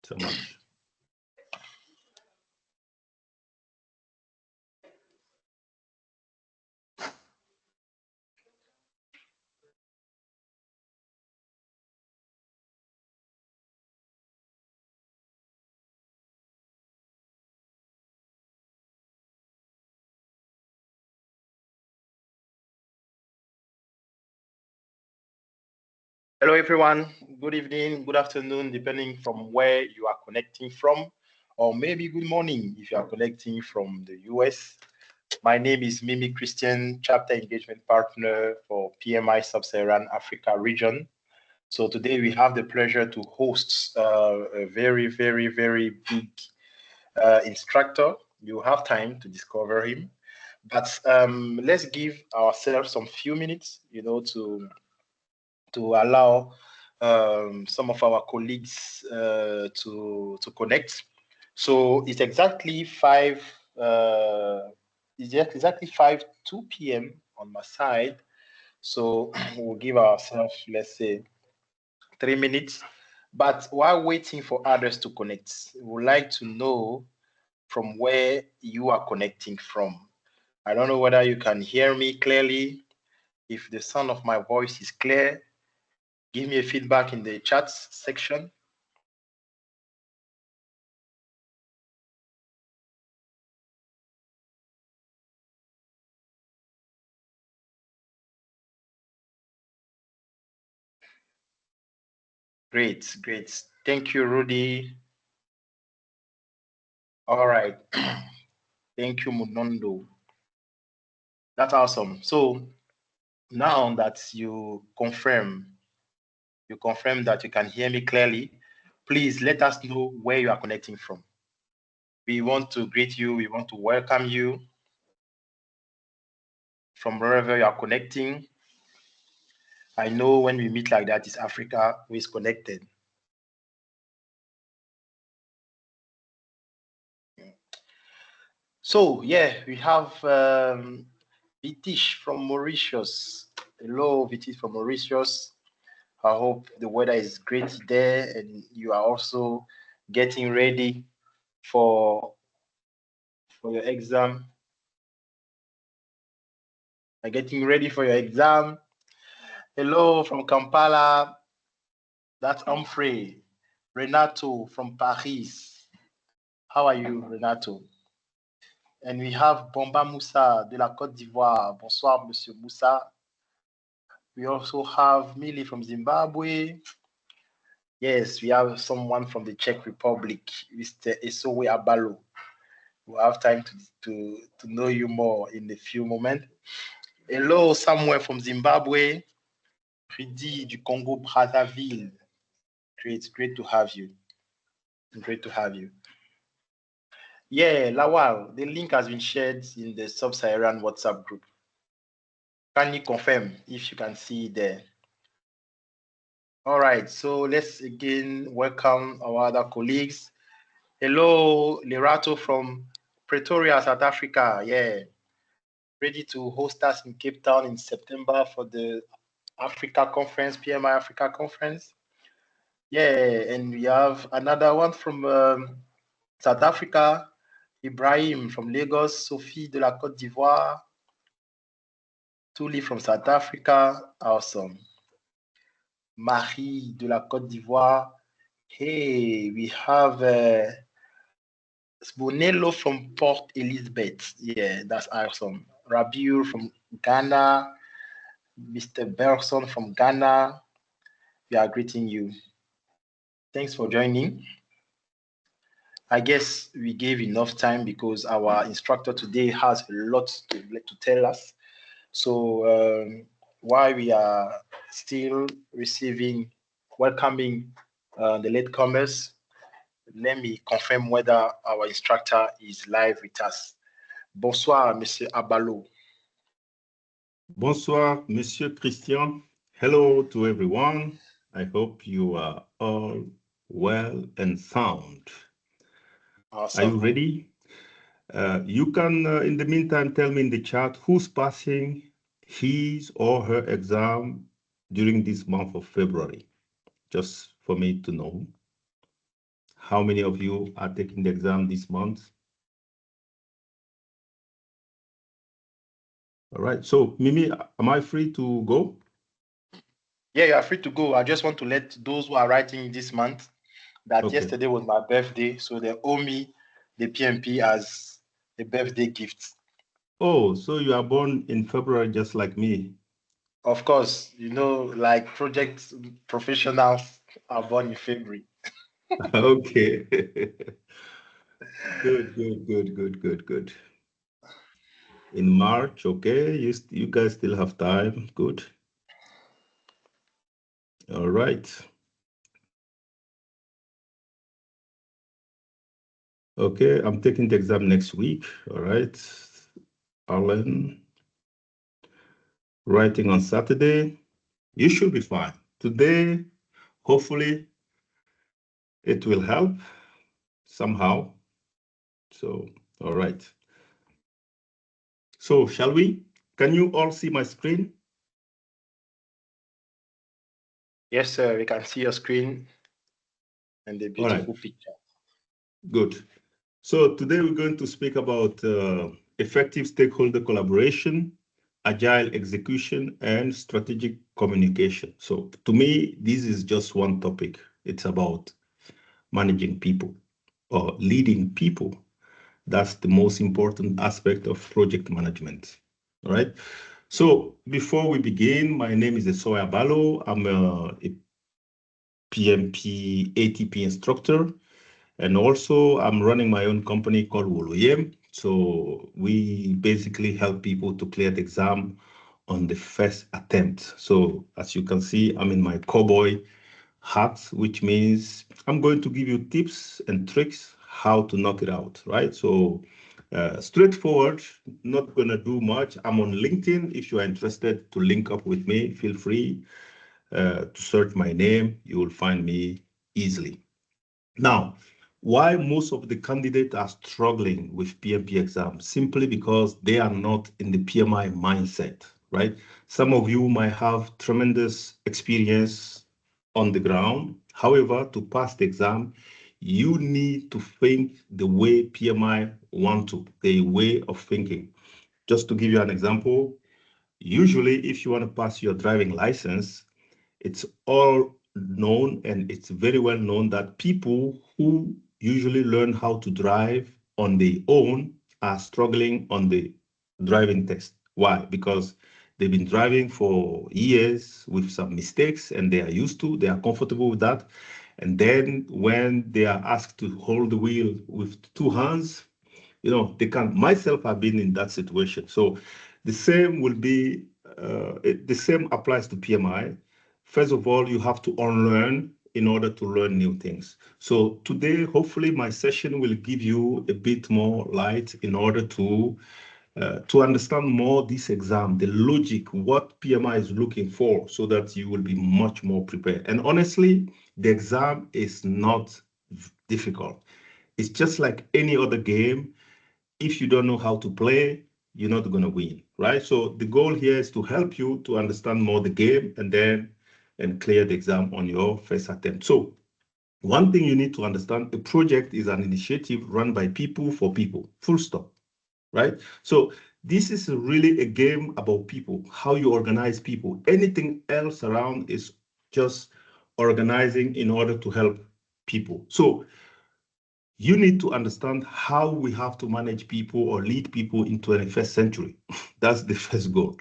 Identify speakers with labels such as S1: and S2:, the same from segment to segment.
S1: so much.
S2: Hello, everyone. Good evening, good afternoon, depending from where you are connecting from, or maybe good morning if you are connecting from the US. My name is Mimi Christian, Chapter Engagement Partner for PMI Sub-Saharan Africa region. So today we have the pleasure to host a very, very, very big instructor. You have time to discover him, but let's give ourselves some few minutes, to allow some of our colleagues to connect. So it's exactly 2 p.m. on my side. So we'll give ourselves, let's say, 3 minutes. But while waiting for others to connect, we would like to know from where you are connecting from. I don't know whether you can hear me clearly. If the sound of my voice is clear, give me a feedback in the chat section. Great, great. Thank you, Rudy. All right. Thank you, Munondo. That's awesome. So now that you confirm that you can hear me clearly, please let us know where you are connecting from. We want to greet you. We want to welcome you from wherever you are connecting. I know when we meet like that, it's Africa who is connected. So yeah, we have Vitish from Mauritius. Hello, Vitish from Mauritius. I hope the weather is great there and you are also getting ready for your exam. Getting ready for your exam. Hello from Kampala. That's Humphrey. Renato from Paris. How are you, Renato? And we have Bomba Moussa de la Côte d'Ivoire. Bonsoir, Monsieur Moussa. We also have Millie from Zimbabwe. Yes, we have someone from the Czech Republic, Mr. Esowe Abalo. We'll have time to know you more in a few moments. Hello, somewhere from Zimbabwe. Ridi du Congo Brazzaville. Great to have you. Great to have you. Yeah, Lawal, the link has been shared in the Sub-Saharan WhatsApp group. Can you confirm if you can see it there? All right, so let's again welcome our other colleagues. Hello, Lerato from Pretoria, South Africa. Yeah, ready to host us in Cape Town in September for the Africa Conference, PMI Africa Conference. Yeah, and we have another one from South Africa, Ibrahim from Lagos, Sophie de la Côte d'Ivoire, Tuli from South Africa, awesome. Marie de la Côte d'Ivoire. Hey, we have Bonello from Port Elizabeth. Yeah, that's awesome. Rabiu from Ghana, Mr. Bergson from Ghana. We are greeting you. Thanks for joining. I guess we gave enough time because our instructor today has a lot to tell us. So while we are still welcoming the latecomers, let me confirm whether our instructor is live with us. Bonsoir, Monsieur Abalo.
S1: Bonsoir, Monsieur Christian. Hello to everyone. I hope you are all well and sound.
S2: Awesome.
S1: Are you ready? You can, in the meantime, tell me in the chat who's passing his or her exam during this month of February, just for me to know. how many of you are taking the exam this month? All right. So, Mimi, am I free to go?
S2: Yeah, you are free to go. I just want to let those who are writing this month that
S1: Okay.
S2: yesterday was my birthday, so they owe me the PMP as a birthday gift.
S1: Oh, so you are born in February just like me.
S2: Of course, like project professionals are born in February.
S1: Okay. Good, good, good, good, good, good. In March, okay. You guys still have time. Good. All right. Okay, I'm taking the exam next week. All right. Alan, writing on Saturday. You should be fine. Today, hopefully, it will help somehow. So, all right. So, shall we? Can you all see my screen?
S2: Yes, sir. We can see your screen and the
S1: All right,
S2: beautiful picture.
S1: good. So, today we're going to speak about effective stakeholder collaboration, agile execution, and strategic communication. So, to me, this is just one topic. It's about managing people or leading people. That's the most important aspect of project management. All right. So before we begin, my name is Esoya Balo. I'm a PMP ATP instructor, and also I'm running my own company called Woloyem. So we basically help people to clear the exam on the first attempt. So as you can see, I'm in my cowboy hat, which means I'm going to give you tips and tricks how to knock it out, right? So straightforward, not gonna do much. I'm on LinkedIn. If you are interested to link up with me, feel free to search my name. You will find me easily. Now, why most of the candidates are struggling with PMP exams? Simply because they are not in the PMI mindset, right? Some of you might have tremendous experience on the ground. However, to pass the exam, you need to think the way PMI want to, the way of thinking. Just to give you an example, usually if you want to pass your driving license, it's all known and it's very well known that people who usually learn how to drive on their own are struggling on the driving test. Why? Because they've been driving for years with some mistakes and they are used to, they are comfortable with that. And then when they are asked to hold the wheel with two hands, they can, myself have been in that situation. So the same will be, the same applies to PMI. First of all, you have to unlearn in order to learn new things. So today, hopefully my session will give you a bit more light in order to understand more this exam, the logic, what PMI is looking for, so that you will be much more prepared. And honestly, the exam is not difficult. It's just like any other game. If you don't know how to play, you're not going to win, right? So the goal here is to help you to understand more the game and clear the exam on your first attempt. So one thing you need to understand, a project is an initiative run by people for people, full stop, right? So this is really a game about people, how you organize people. Anything else around is just organizing in order to help people. So you need to understand how we have to manage people or lead people in 21st century. That's the first goal.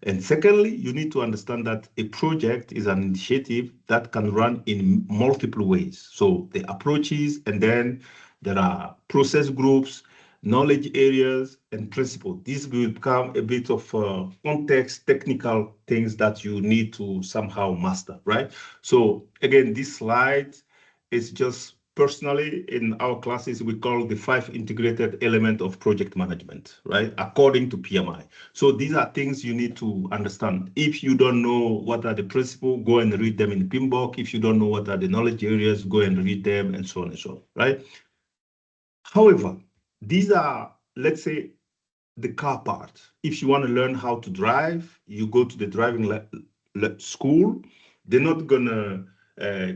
S1: And secondly, you need to understand that a project is an initiative that can run in multiple ways. So the approaches, and then there are process groups, knowledge areas, and principles. These will become a bit of context, technical things that you need to somehow master, right? So again, this slide is just personally in our classes, we call the 5 integrated element of project management, right? According to PMI. So these are things you need to understand. If you don't know what are the principles, go and read them in the PMBOK. If you don't know what are the knowledge areas, go and read them, and so on and so on, right? However, these are, let's say, the car part. If you want to learn how to drive, you go to the driving school. They're not gonna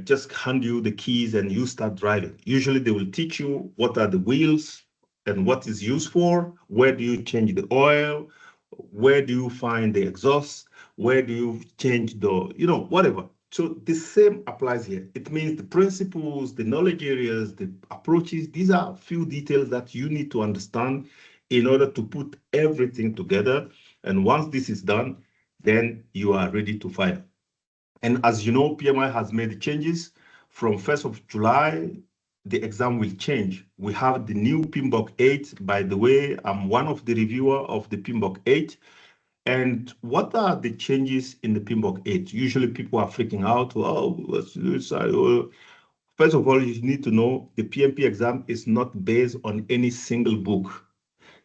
S1: just hand you the keys and you start driving. Usually they will teach you what are the wheels and what is used for, where do you change the oil, where do you find the exhaust, where do you change the, whatever. So the same applies here. It means the principles, the knowledge areas, the approaches, these are a few details that you need to understand in order to put everything together. And once this is done, then you are ready to fire. And as you know, PMI has made changes. From 1st of July, the exam will change. We have the new PMBOK 8. By the way, I'm one of the reviewer of the PMBOK 8. And what are the changes in the PMBOK 8? Usually people are freaking out. Oh, what's this? First of all, you need to know the PMP exam is not based on any single book.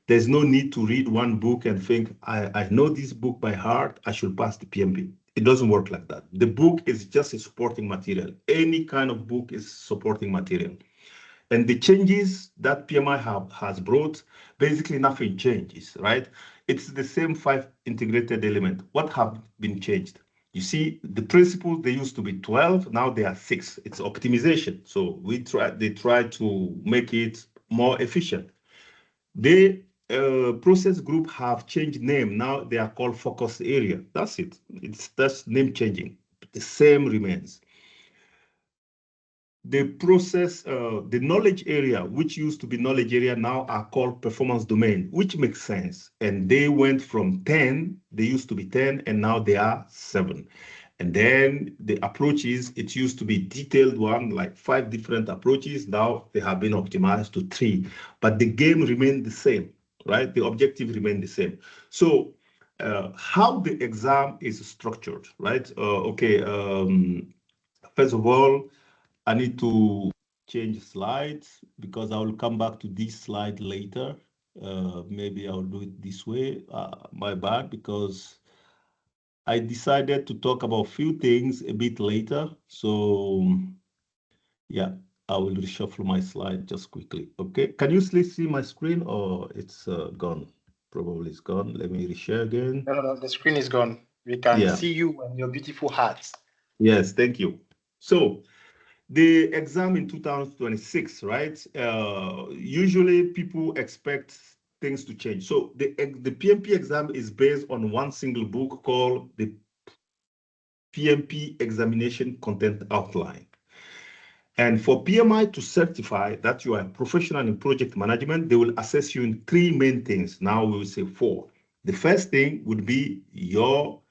S1: There's no need to read one book and think, I know this book by heart, I should pass the PMP. It doesn't work like that. The book is just a supporting material. Any kind of book is supporting material. And the changes that PMI has brought, basically nothing changes, right? It's the same 5 integrated elements. What have been changed? You see, the principles, they used to be 12, now they are 6. It's optimization. So they try to make it more efficient. The process group have changed name. Now they are called focus area. That's it. That's name changing. The same remains. The knowledge area, which used to be knowledge area, now are called performance domain, which makes sense. And they went from 10, they used to be 10, and now they are 7. And then the approaches, it used to be detailed one, like 5 different approaches. Now they have been optimized to 3, but the game remained the same, right? The objective remained the same. So how the exam is structured, right? First of all, I need to change slides because I will come back to this slide later. Maybe I'll do it this way. My bad, because I decided to talk about a few things a bit later. So yeah, I will reshuffle my slide just quickly. Okay, can you still see my screen or it's gone? Probably it's gone. Let me reshare again.
S2: No, the screen is gone. We can see you and your beautiful hats.
S1: Yes, thank you. So the exam in 2026, right? Usually people expect things to change. So the PMP exam is based on one single book called the PMP Examination Content Outline. And for PMI to certify that you are a professional in project management, they will assess you in 3 main things. Now we will say 4. The first thing would be your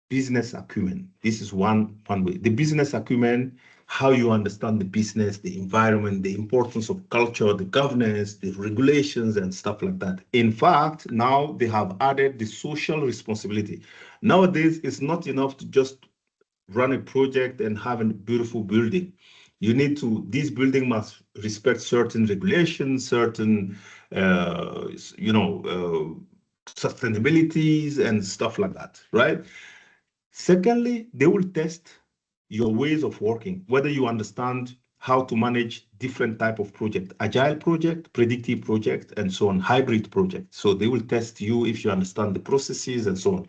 S1: business acumen. This is one way. The business acumen, how you understand the business, the environment, the importance of culture, the governance, the regulations, and stuff like that. In fact, now they have added the social responsibility. Nowadays, it's not enough to just run a project and have a beautiful building. You need to, this building must respect certain regulations, certain, sustainabilities and stuff like that, right? Secondly, they will test your ways of working, whether you understand how to manage different type of project, agile project, predictive project, and so on, hybrid project. So they will test you if you understand the processes and so on.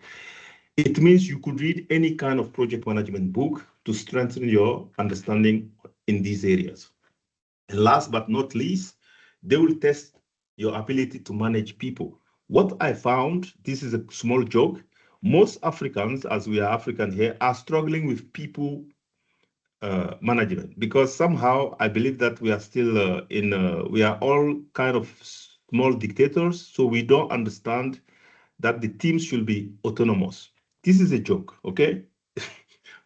S1: It means you could read any kind of project management book to strengthen your understanding in these areas. And last but not least, they will test your ability to manage people. What I found, this is a small joke, most Africans, as we are African here, are struggling with people management, because somehow I believe that we are still we are all kind of small dictators, so we don't understand that the teams should be autonomous. This is a joke, okay?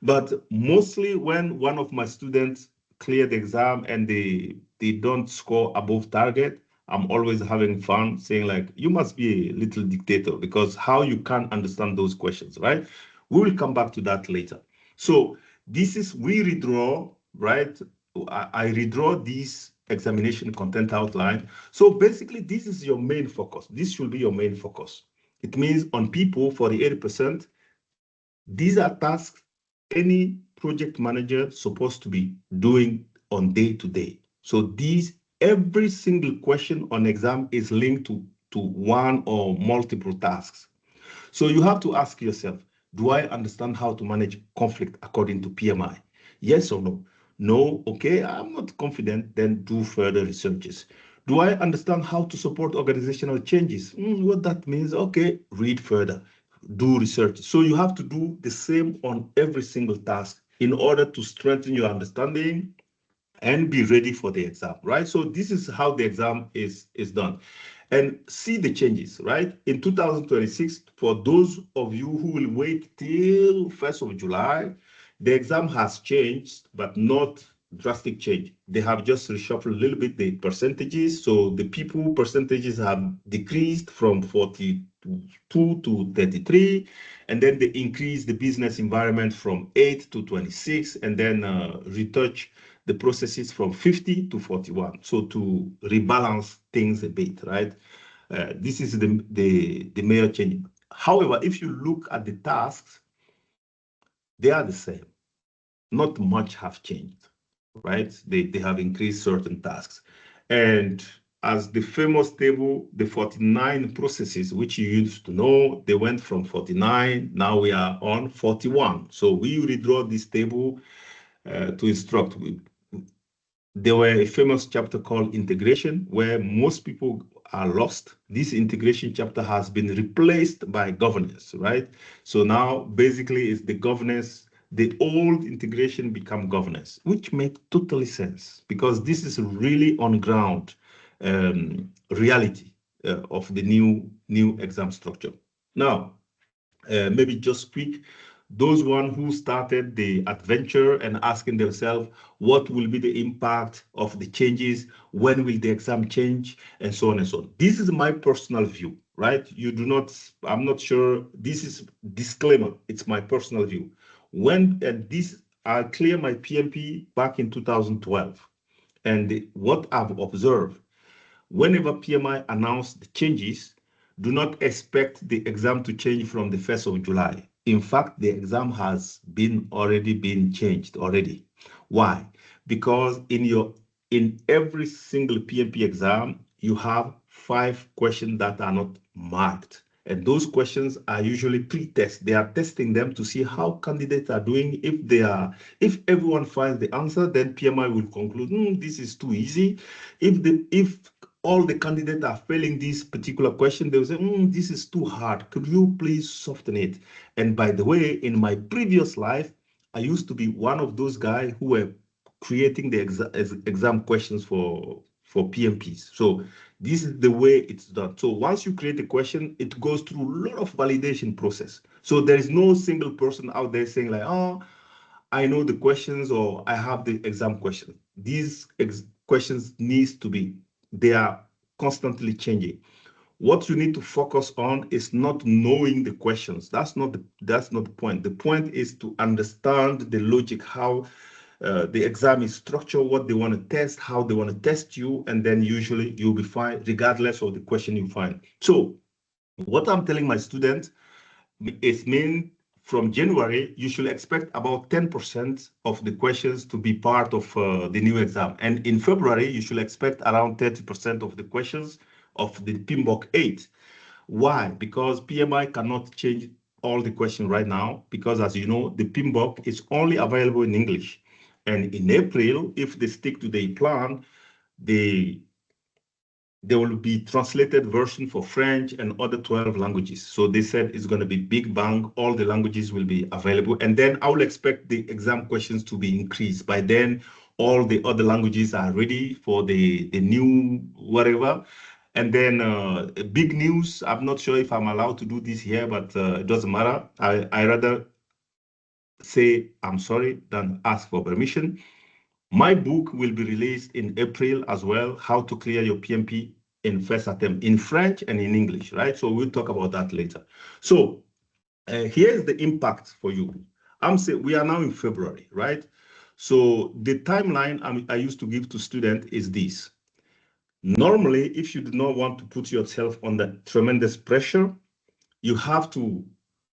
S1: But mostly when one of my students clear the exam and they don't score above target, I'm always having fun saying like, you must be a little dictator, because how you can't understand those questions, right? We will come back to that later. So this is, we redraw, right? I redraw this examination content outline. So basically this is your main focus. This should be your main focus. It means on people for the 80%, these are tasks any project manager supposed to be doing on day to day. So these, every single question on exam is linked to one or multiple tasks. So you have to ask yourself, Do I understand how to manage conflict according to PMI? Yes or no? No, okay, I'm not confident, then do further researches. Do I understand how to support organizational changes? What that means, okay, read further, do research. So you have to do the same on every single task in order to strengthen your understanding and be ready for the exam, right? So this is how the exam is done. And see the changes, right? In 2026, for those of you who will wait till 1st of July, the exam has changed, but not drastic change. They have just reshuffled a little bit the percentages. So the people percentages have decreased from 42 to 33, and then they increased the business environment from 8 to 26, and then retouch the processes from 50 to 41. So to rebalance things a bit, right? This is the major change. However, if you look at the tasks, they are the same. Not much have changed, right? They have increased certain tasks. And as the famous table, the 49 processes, which you used to know, they went from 49, now we are on 41. So we redraw this table to instruct. There were a famous chapter called integration, where most people are lost. This integration chapter has been replaced by governance, right? So now basically it's the governance, the old integration become governance, which makes totally sense because this is really on ground reality of the new exam structure. Now, maybe just quick, those one who started the adventure and asking themselves what will be the impact of the changes, when will the exam change, and so on and so on. This is my personal view, right? You do not, I'm not sure, this is disclaimer, it's my personal view. When I cleared my PMP back in 2012, and what I've observed, whenever PMI announced the changes, do not expect the exam to change from the 1st of July. In fact, the exam has already been changed already. Why? Because in every single PMP exam, you have 5 questions that are not marked. And those questions are usually pre-test. They are testing them to see how candidates are doing. If everyone finds the answer, then PMI will conclude, this is too easy. If all the candidates are failing this particular question, they will say, this is too hard. Could you please soften it? And by the way, in my previous life, I used to be one of those guys who were creating the exam questions for PMPs. So this is the way it's done. So once you create a question, it goes through a lot of validation process. So there is no single person out there saying like, oh, I know the questions or I have the exam question. These questions needs to be, they are constantly changing. What you need to focus on is not knowing the questions. That's not the point. The point is to understand the logic, how the exam is structured, what they want to test, how they want to test you, and then usually you'll be fine regardless of the question you find. So what I'm telling my students is mean from January, you should expect about 10% of the questions to be part of the new exam. And in February, you should expect around 30% of the questions of the PMBOK 8. Why? Because PMI cannot change all the questions right now, because as you know, the PMBOK is only available in English. And in April, if they stick to the plan, they there will be translated version for French and other 12 languages. So they said it's going to be big bang. All the languages will be available. And then I will expect the exam questions to be increased. By then, all the other languages are ready for the new whatever. And then big news, I'm not sure if I'm allowed to do this here, but it doesn't matter. I rather say I'm sorry than ask for permission. My book will be released in April as well, How to Clear Your PMP in First Attempt, in French and in English, right? So we'll talk about that later. So here's the impact for you. I'm saying we are now in February, right? So the timeline I used to give to students is this. Normally, if you do not want to put yourself under tremendous pressure, you have to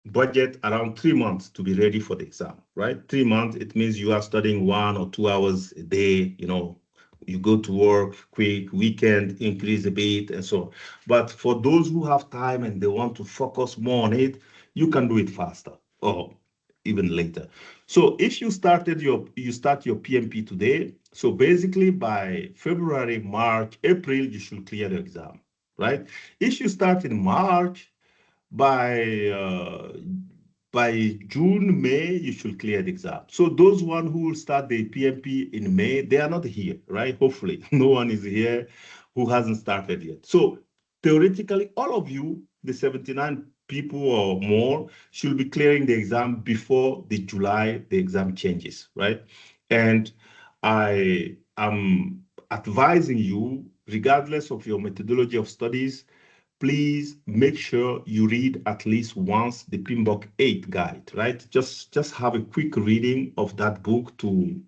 S1: budget around 3 months to be ready for the exam, right? 3 months, it means you are studying 1 or 2 hours a day, you go to work quick, weekend, increase a bit and so on. But for those who have time and they want to focus more on it, you can do it faster. or even later. So if you start your PMP today, so basically by February, March, April, you should clear the exam, right? If you start in March, by June, May, you should clear the exam. So those one who will start the PMP in May, they are not here, right? Hopefully, no one is here who hasn't started yet. So theoretically, all of you, the 79 people or more, should be clearing the exam before the exam changes, right? And I am advising you, regardless of your methodology of studies, please make sure you read at least once the PMBOK 8 guide, right? Just have a quick reading of that book to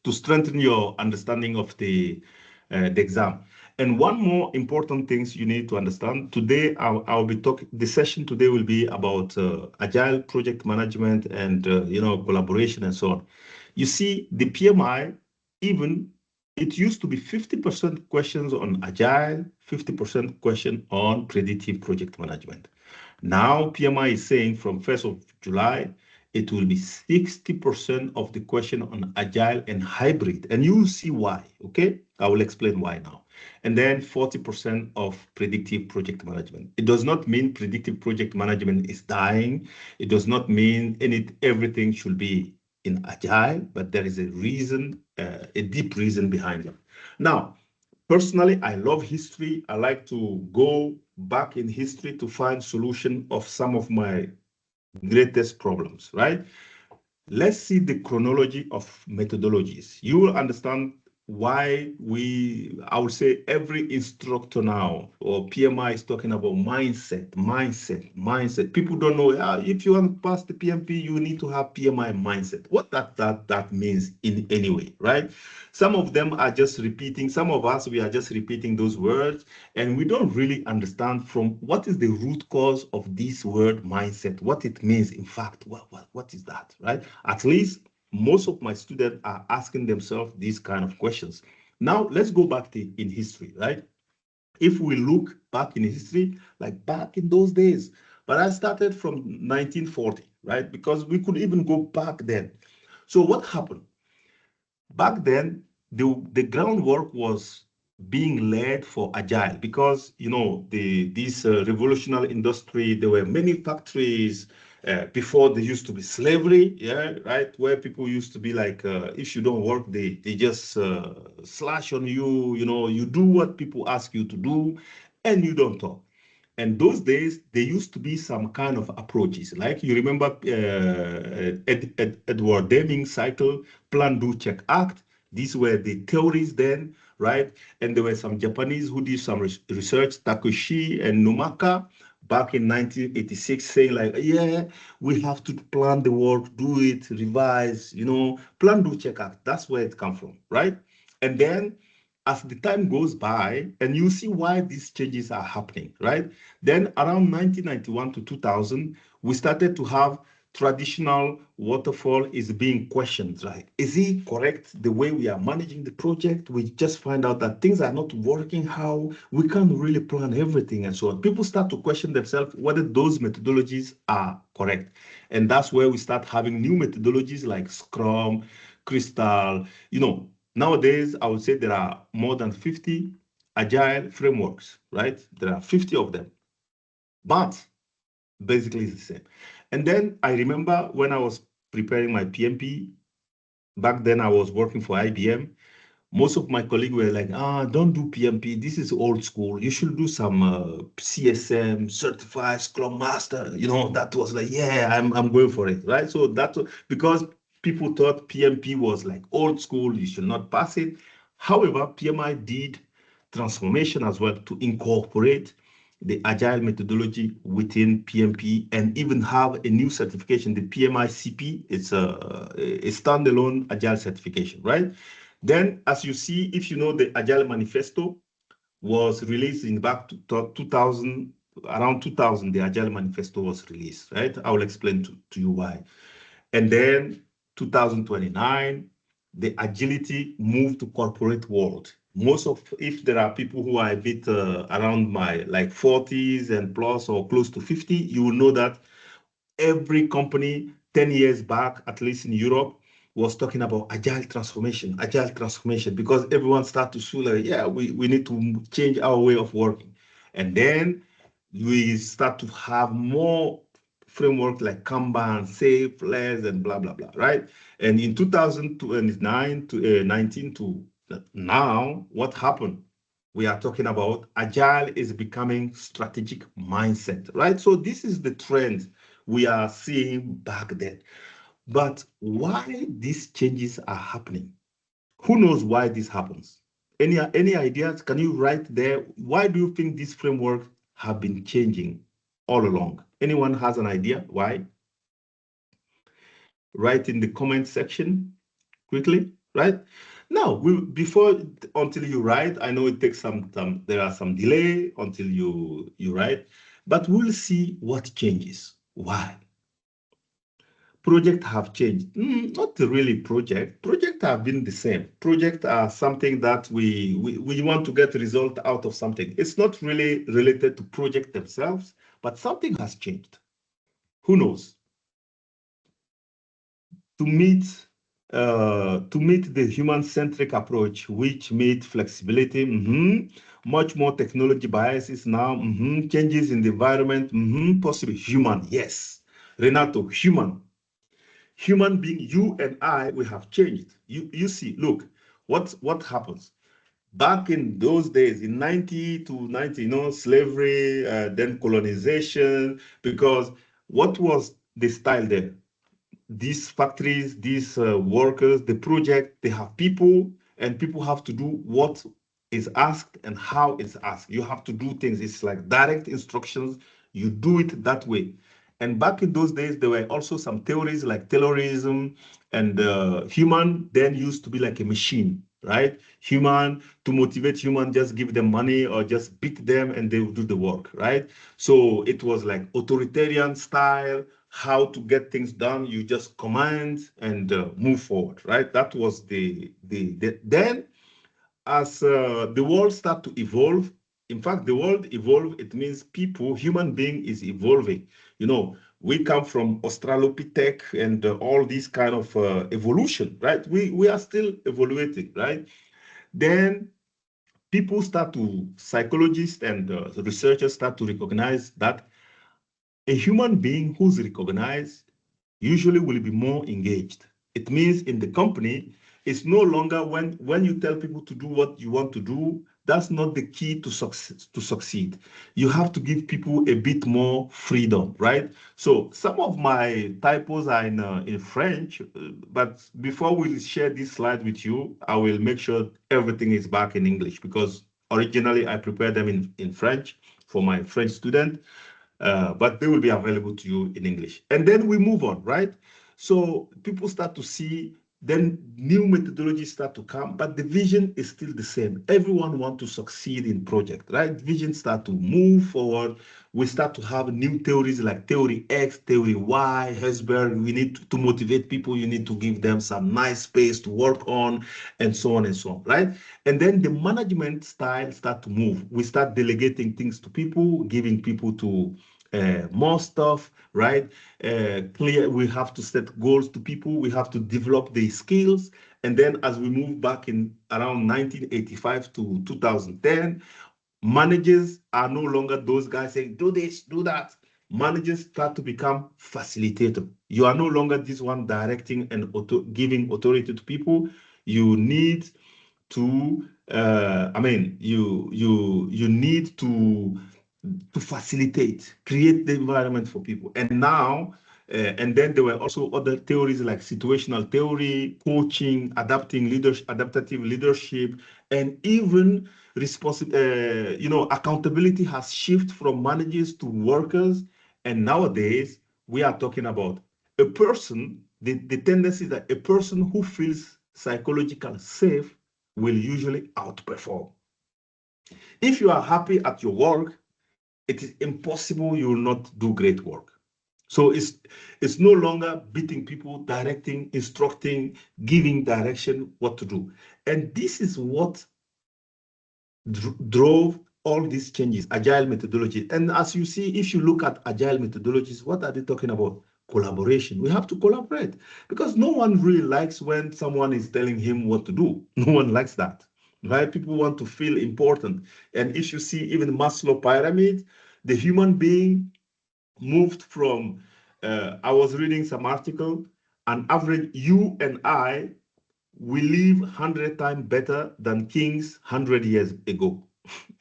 S1: strengthen your understanding of the exam. And one more important things you need to understand today. I'll be talking. The session today will be about agile project management and collaboration and so on. You see, the PMI, even it used to be 50% questions on agile, 50% question on predictive project management. Now PMI is saying from 1st of July, it will be 60% of the question on agile and hybrid. And you will see why, okay? I will explain why now. And then 40% of predictive project management. It does not mean predictive project management is dying. It does not mean everything should be in agile, but there is a reason, a deep reason behind it. Now, personally, I love history. I like to go back in history to find solution of some of my greatest problems, right? Let's see the chronology of methodologies. You will understand why I would say every instructor now or PMI is talking about mindset. People don't know if you want to pass the PMP, you need to have PMI mindset. What that means in any way, right? Some of them are just repeating. Some of us, we are just repeating those words, and we don't really understand from what is the root cause of this word mindset, what it means. In fact, what is that, right? At least most of my students are asking themselves these kind of questions. Now, let's go back in history, right? If we look back in history, like back in those days, but I started from 1940, right? Because we could even go back then. So what happened? Back then, the groundwork was being laid for agile because this revolutionary industry, there were many factories. Before there used to be slavery, yeah, right, where people used to be like, if you don't work, they just slash on you. You do what people ask you to do, and you don't talk. And those days, there used to be some kind of approaches. Like you remember Edward Deming cycle, plan, do, check, act. These were the theories then, right? And there were some Japanese who did some research, Takushi and Numaka, back in 1986, saying like, yeah, we have to plan the work, do it, revise, plan, do, check, act. That's where it comes from, right? And then as the time goes by, and you see why these changes are happening, right? Then around 1991 to 2000, we started to have traditional waterfall is being questioned, right? Is it correct the way we are managing the project? We just find out that things are not working how we can't really plan everything and so on. People start to question themselves whether those methodologies are correct. And that's where we start having new methodologies like Scrum, Crystal. Nowadays, I would say there are more than 50 agile frameworks, right? There are 50 of them, but basically it's the same. And then I remember when I was preparing my PMP, back then I was working for IBM. Most of my colleagues were like, don't do PMP. This is old school. You should do some CSM, certified Scrum Master. That was like, yeah, I'm going for it, right? So that's because people thought PMP was like old school. You should not pass it. However, PMI did transformation as well to incorporate the agile methodology within PMP and even have a new certification, the PMI CP. It's a standalone agile certification, right? Then, as you see, if you know the Agile Manifesto was released in back to 2000, around 2000, the Agile Manifesto was released, right? I will explain to you why. And then 2029, the agility moved to corporate world. most of, if there are people who are a bit around my like 40s and plus or close to 50, you will know that every company 10 years back, at least in Europe, was talking about agile transformation, because everyone started to feel like, yeah, we need to change our way of working. And then we start to have more framework like Kanban, Safe, Less, and blah, blah, blah, right? And in 2009 to 19 to now, what happened? We are talking about agile is becoming strategic mindset, right? So this is the trend we are seeing back then. But why these changes are happening? Who knows why this happens? Any ideas? Can you write there? Why do you think this framework have been changing all along? Anyone has an idea why? Write in the comment section quickly, right? Now, before until you write, I know it takes some there are some delay until you write, but we'll see what changes. Why? Projects have changed. Not really project. Projects have been the same. Projects are something that we want to get result out of something. It's not really related to project themselves, but something has changed. Who knows? To meet the human-centric approach, which made flexibility, much more technology biases now, changes in the environment, possibly human, yes. Renato, human being, you and I, we have changed. You see, look, what happens? Back in those days, in 90 to 90, slavery, then colonization, because what was the style there? These factories, these workers, the project, they have people, and people have to do what is asked and how it's asked. You have to do things. It's like direct instructions. You do it that way. And back in those days, there were also some theories like Taylorism, and human then used to be like a machine, right? Human, to motivate human, just give them money or just beat them and they will do the work, right? So it was like authoritarian style, how to get things done. You just command and move forward, right? That was the then as the world start to evolve. In fact, the world evolve, it means people, human being is evolving. We come from Australopithec and all these kind of evolution, right? We are still evaluating, right? Then people start to, psychologists and researchers start to recognize that a human being who's recognized usually will be more engaged. It means in the company, it's no longer when you tell people to do what you want to do, that's not the key to succeed. You have to give people a bit more freedom, right? So some of my typos are in French, but before we share this slide with you, I will make sure everything is back in English, because originally I prepared them in French for my French student, but they will be available to you in English. And then we move on, right? So people start to see, then new methodologies start to come, but the vision is still the same. Everyone wants to succeed in project, right? Vision start to move forward. We start to have new theories like theory X, theory Y, Hesberg. We need to motivate people. You need to give them some nice space to work on, and so on and so on, right? And then the management style start to move. We start delegating things to people, giving people to more stuff, right? Clear, we have to set goals to people, we have to develop the skills. And then as we move back in around 1985 to 2010, managers are no longer those guys saying, do this, do that. Managers start to become facilitator. You are no longer this one directing and giving authority to people. You need to, you need to facilitate, create the environment for people. And now, and then there were also other theories like situational theory, coaching, adaptative leadership, and even accountability has shifted from managers to workers. And nowadays, we are talking about a person, the tendency that a person who feels psychologically safe will usually outperform. If you are happy at your work, it is impossible you will not do great work. So it's no longer beating people, directing, instructing, giving direction what to do. And this is what drove all these changes, agile methodology. And as you see, if you look at agile methodologies, what are they talking about? Collaboration. We have to collaborate because no one really likes when someone is telling him what to do. No one likes that, right? People want to feel important. And if you see even Maslow pyramid, the human being moved from, I was reading some article, an average you and I, we live 100 times better than kings 100 years ago.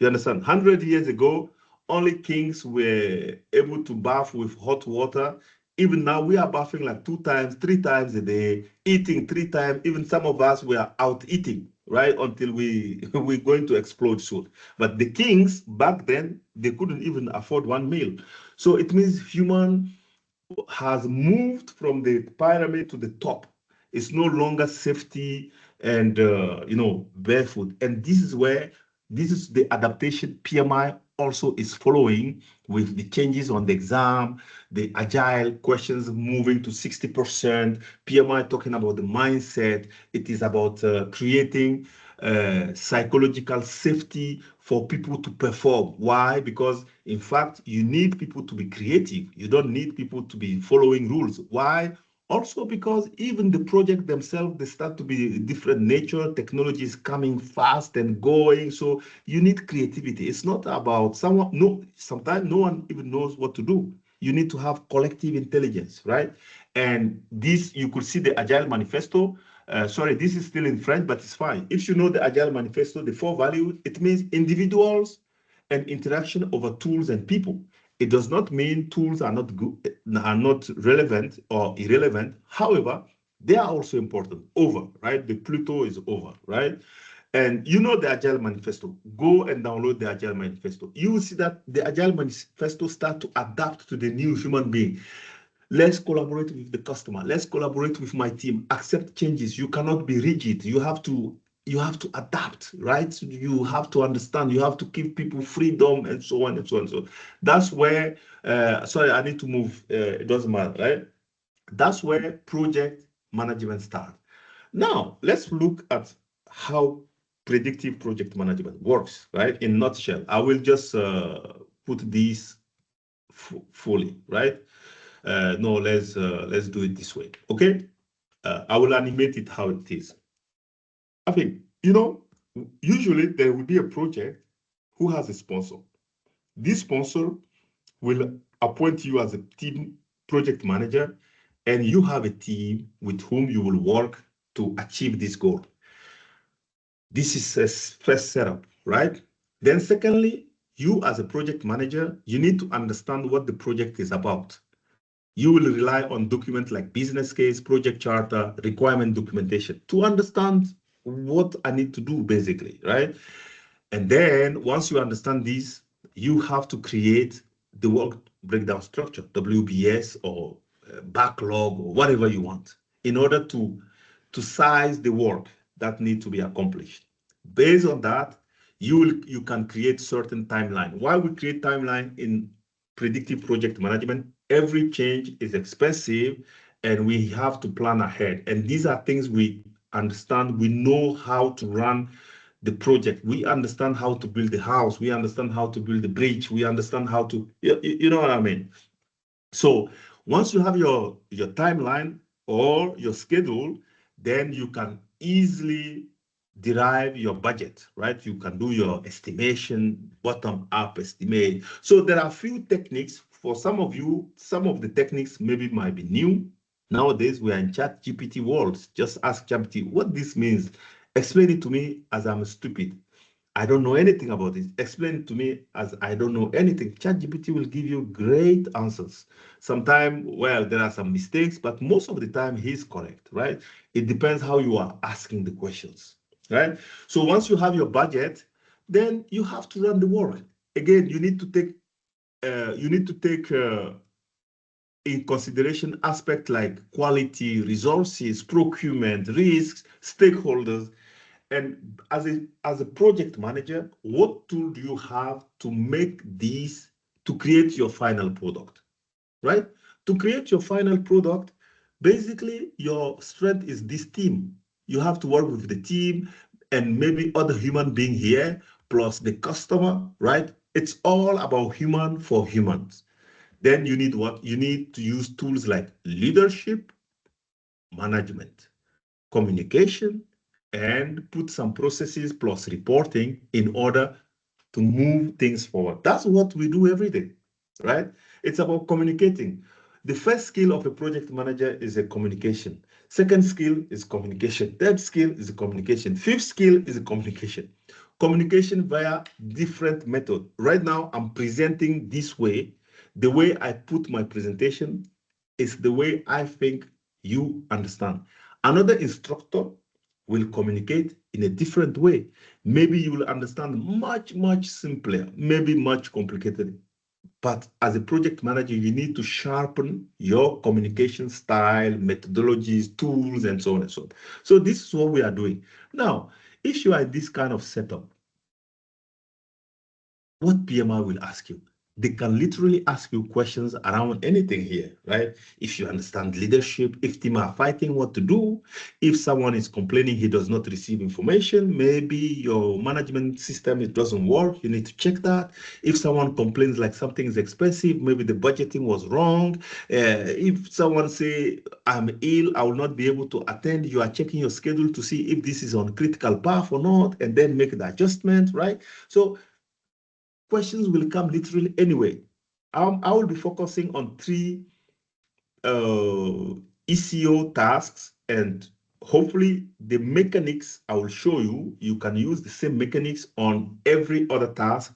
S1: You understand? 100 years ago, only kings were able to bath with hot water. Even now, we are bathing like 2 times, 3 times a day, eating 3 times. Even some of us were out eating, right? Until we're going to explode soon. But the kings back then, they couldn't even afford one meal. So it means human has moved from the pyramid to the top. It's no longer safety and barefoot. And this is the adaptation PMI also is following with the changes on the exam, the agile questions moving to 60%, PMI talking about the mindset. It is about creating psychological safety for people to perform. Why? Because in fact, you need people to be creative. You don't need people to be following rules. Why? Also because even the project themselves, they start to be different nature. Technology is coming fast and going. So you need creativity. It's not about someone, no, sometimes no one even knows what to do. You need to have collective intelligence, right? And this, you could see the Agile Manifesto. Sorry, this is still in French, but it's fine. If you know the Agile Manifesto, the 4 values, it means individuals and interaction over tools and people. It does not mean tools are not good, are not relevant or irrelevant. However, they are also important. Over, right? The Pluto is over, right? And you know the Agile Manifesto. Go and download the Agile Manifesto. You will see that the Agile Manifesto start to adapt to the new human being. Let's collaborate with the customer. Let's collaborate with my team. Accept changes. You cannot be rigid. You have to adapt, right? You have to understand. You have to give people freedom and so on and so on. So that's where. Sorry, I need to move. It doesn't matter, right? That's where project management starts. Now let's look at how predictive project management works, right? In nutshell, I will just put these fully, right? No, let's do it this way. Okay, I will animate it how it is. I think usually there will be a project who has a sponsor. This sponsor will appoint you as a team project manager, and you have a team with whom you will work to achieve this goal. This is a first setup, right? Then secondly, you as a project manager, you need to understand what the project is about. You will rely on documents like business case, project charter, requirement documentation to understand what I need to do, basically, right? And then once you understand this, you have to create the work breakdown structure, WBS or backlog or whatever you want, in order to size the work that need to be accomplished. Based on that, you can create certain timeline. Why we create timeline in predictive project management? Every change is expensive and we have to plan ahead. And these are things we understand. We know how to run the project. We understand how to build the house. We understand how to build the bridge. We understand how to, you know what I mean? So once you have your timeline or your schedule, then you can easily derive your budget, right? You can do your estimation, bottom up estimate. So there are a few techniques for some of you. Some of the techniques maybe might be new. Nowadays, we are in Chat GPT world. Just ask GPT what this means. Explain it to me as I'm stupid. I don't know anything about it. Explain it to me as I don't know anything. ChatGPT will give you great answers. Sometimes, well, there are some mistakes, but most of the time he's correct, right? It depends how you are asking the questions, right? So once you have your budget, then you have to run the work. Again, you need to take in consideration aspects like quality, resources, procurement, risks, stakeholders. And as a project manager, what tool do you have to make these, to create your final product, right? To create your final product, basically your strength is this team. You have to work with the team and maybe other human being here plus the customer, right? It's all about human for humans. Then you need what? You need to use tools like leadership, management, communication, and put some processes plus reporting in order to move things forward. That's what we do every day, right? It's about communicating. The first skill of a project manager is a communication. Second skill is communication. Third skill is a communication. Fifth skill is a communication. Communication via different method. Right now, I'm presenting this way. The way I put my presentation is the way I think you understand. Another instructor will communicate in a different way. Maybe you will understand much, much simpler, maybe much complicated. But as a project manager, you need to sharpen your communication style, methodologies, tools, and so on and so on. So this is what we are doing. Now, if you are in this kind of setup, what PMI will ask you? They can literally ask you questions around anything here, right? If you understand leadership, if team are fighting, what to do. If someone is complaining he does not receive information, maybe your management system, it doesn't work, you need to check that. If someone complains like something is expensive, maybe the budgeting was wrong. If someone say, I'm ill, I will not be able to attend, you are checking your schedule to see if this is on critical path or not, and then make the adjustment, right? So questions will come literally anyway. I will be focusing on three ECO tasks, and hopefully the mechanics I will show you, you can use the same mechanics on every other task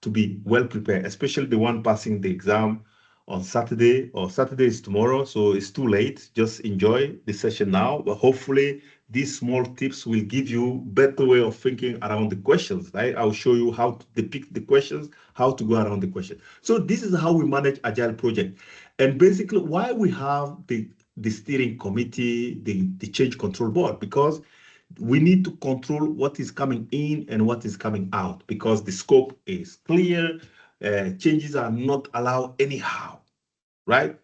S1: to be well prepared, especially the one passing the exam on Saturday, or Saturday is tomorrow, so it's too late. Just enjoy the session now, but hopefully these small tips will give you better way of thinking around the questions, right? I'll show you how to depict the questions, how to go around the question. So this is how we manage Agile project. And basically why we have the steering committee, the change control board, because we need to control what is coming in and what is coming out, because the scope is clear. Changes are not allowed anyhow, right?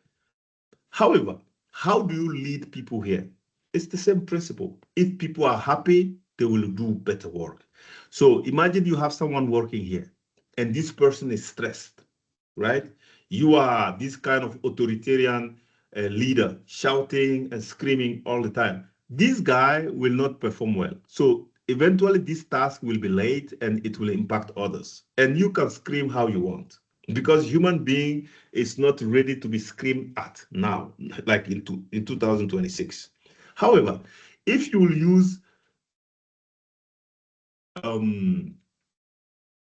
S1: However, how do you lead people here? It's the same principle. If people are happy, they will do better work. So imagine you have someone working here and this person is stressed, right? You are this kind of authoritarian leader, shouting and screaming all the time. This guy will not perform well. So eventually this task will be late and it will impact others. And you can scream how you want, because human being is not ready to be screamed at now, like in 2026. However, if you will use um,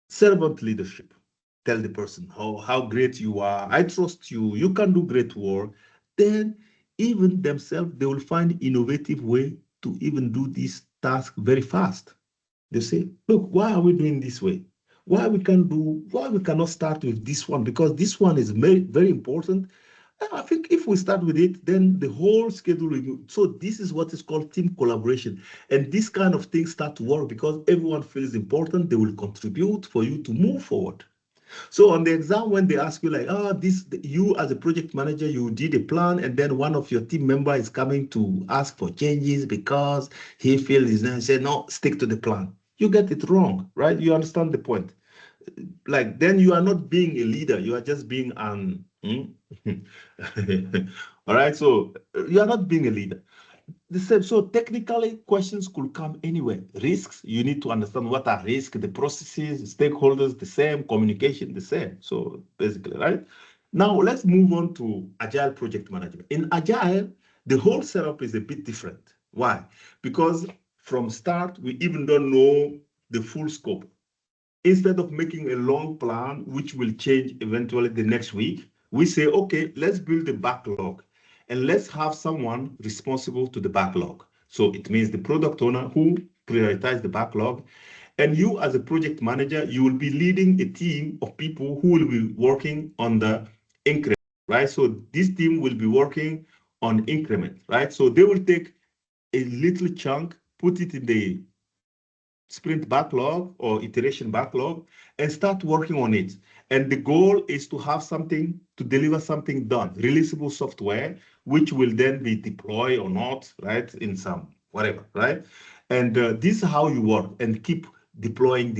S1: servant leadership, tell the person how great you are, I trust you, you can do great work, then even themselves, they will find innovative way to even do this task very fast. They say, look, why are we doing this way? Why we cannot start with this one? Because this one is very, very important. I think if we start with it, then the whole schedule will go. So this is what is called team collaboration. And this kind of things start to work because everyone feels important. They will contribute for you to move forward. So on the exam, when they ask you like, you as a project manager, you did a plan, and then one of your team member is coming to ask for changes because he feels he's not, say, no, stick to the plan. You get it wrong, right? You understand the point. Like then you are not being a leader, you are just being an all right. So you are not being a leader. The same. So technically, questions could come anywhere. Risks, you need to understand what are risks, the processes, stakeholders, the same, communication, the same. So basically, right? Now let's move on to Agile project management. In Agile, the whole setup is a bit different. Why? Because from start, we even don't know the full scope. Instead of making a long plan, which will change eventually the next week, we say, okay, let's build a backlog and let's have someone responsible to the backlog. So it means the product owner who prioritize the backlog. And you as a project manager, you will be leading a team of people who will be working on the increment, right? So this team will be working on increment, right? So they will take a little chunk, put it in the sprint backlog or iteration backlog and start working on it. And the goal is to have something, to deliver something done, releasable software, which will then be deployed or not, right, in some whatever, right? And this is how you work and keep deploying.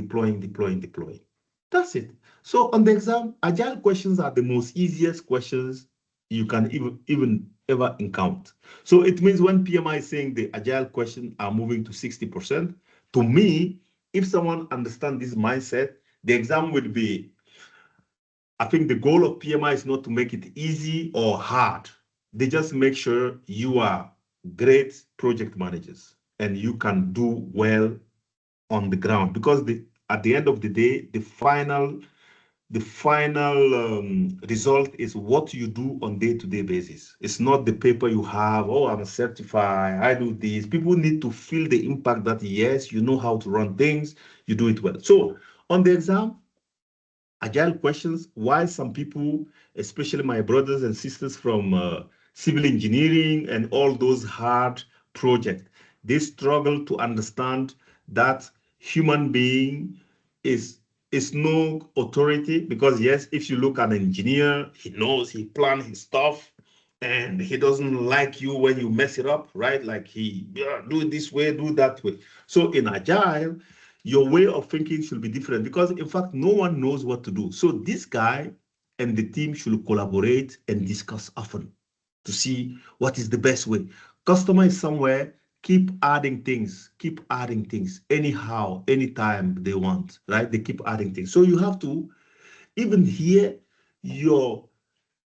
S1: That's it. So on the exam, agile questions are the most easiest questions you can even ever encounter. So it means when PMI is saying the agile questions are moving to 60%, to me, if someone understands this mindset, the exam will be, I think the goal of PMI is not to make it easy or hard. They just make sure you are great project managers and you can do well on the ground, because at the end of the day, the final result is what you do on day-to-day basis. It's not the paper you have. Oh, I'm certified, I do this. People need to feel the impact that yes, you know how to run things, you do it well. So on the exam, agile questions, why some people, especially my brothers and sisters from civil engineering and all those hard projects, they struggle to understand that human being is is no authority. Because yes, if you look at an engineer, he knows, he plans his stuff, and he doesn't like you when you mess it up, right? Like he, yeah, do it this way, do that way. So in agile, your way of thinking should be different, because in fact no one knows what to do. So this guy and the team should collaborate and discuss often to see what is the best way. Customer is somewhere, keep adding things anyhow, anytime they want, right? They keep adding things. So you have to, even here, your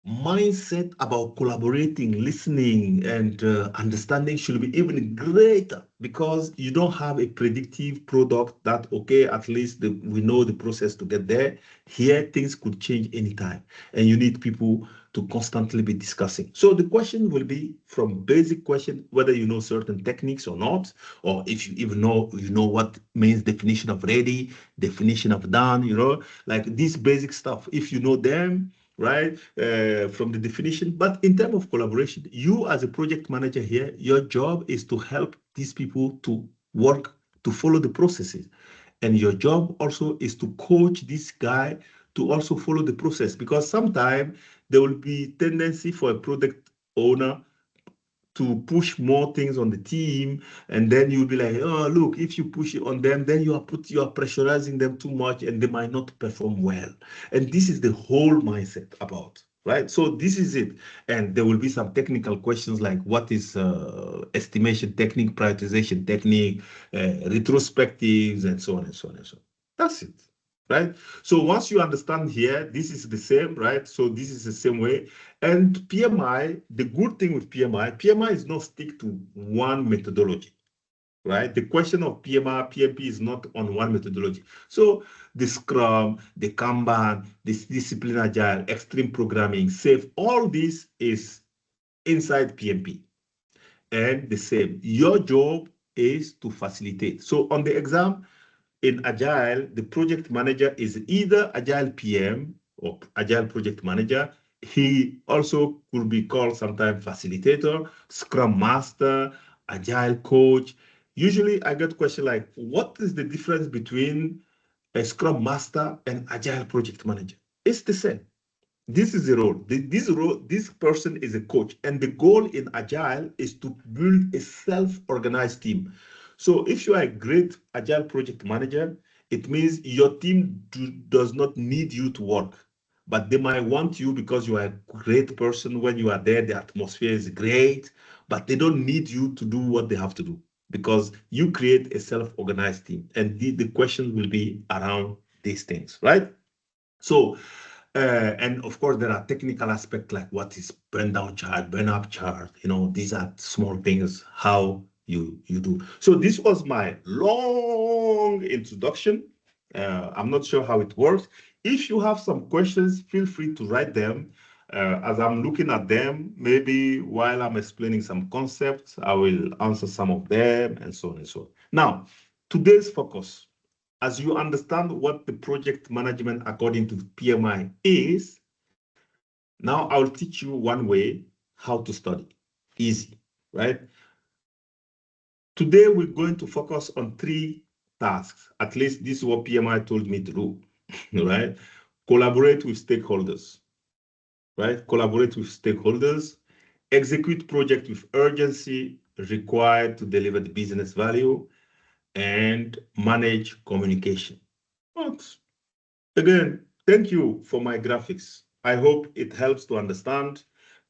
S1: mindset about collaborating, listening, and understanding should be even greater, because you don't have a predictive product that, okay, at least we know the process to get there. Here, things could change anytime, and you need people to constantly be discussing. So the question will be from basic question, whether you know certain techniques or not, or if you even know, you know what means definition of ready, definition of done, like this basic stuff. If you know them, right, from the definition. But in terms of collaboration, you as a project manager here, your job is to help these people to work, to follow the processes. And your job also is to coach this guy to also follow the process, because sometimes there will be tendency for a product owner to push more things on the team, and then you'll be like, oh look, if you push it on them, then you are pressurizing them too much and they might not perform well. And this is the whole mindset about, right? So this is it. And there will be some technical questions like what is estimation technique, prioritization technique, retrospectives, and so on and so on and so on. That's it, right? So once you understand here, this is the same, right? So this is the same way. And PMI, the good thing with PMI is not stick to one methodology, right? The question of PMI, PMP is not on one methodology. So the Scrum, the Kanban, this discipline agile, extreme programming, safe, all this is inside PMP. And the same, your job is to facilitate. So on the exam, in Agile, the project manager is either Agile PM or Agile project manager. He also could be called sometimes facilitator, Scrum Master, Agile coach. Usually I get questions like, what is the difference between a Scrum Master and Agile project manager? It's the same. This is the role. This person is a coach, and the goal in Agile is to build a self-organized team. So if you are a great Agile project manager, it means your team does not need you to work, but they might want you because you are a great person. When you are there, the atmosphere is great, but they don't need you to do what they have to do, because you create a self-organized team. And the questions will be around these things, right? So, and of course, there are technical aspects like what is burn down chart, burn up chart. These are small things how you do. So this was my long introduction. I'm not sure how it works. If you have some questions, feel free to write them. As I'm looking at them, maybe while I'm explaining some concepts, I will answer some of them, and so on and so on. Now, today's focus, as you understand what the project management according to PMI is, now I'll teach you one way how to study. Easy, right? Today we're going to focus on 3 tasks. At least this is what PMI told me to do, right? Collaborate with stakeholders, right? Collaborate with stakeholders, execute project with urgency required to deliver the business value, and manage communication. But again, thank you for my graphics. I hope it helps to understand.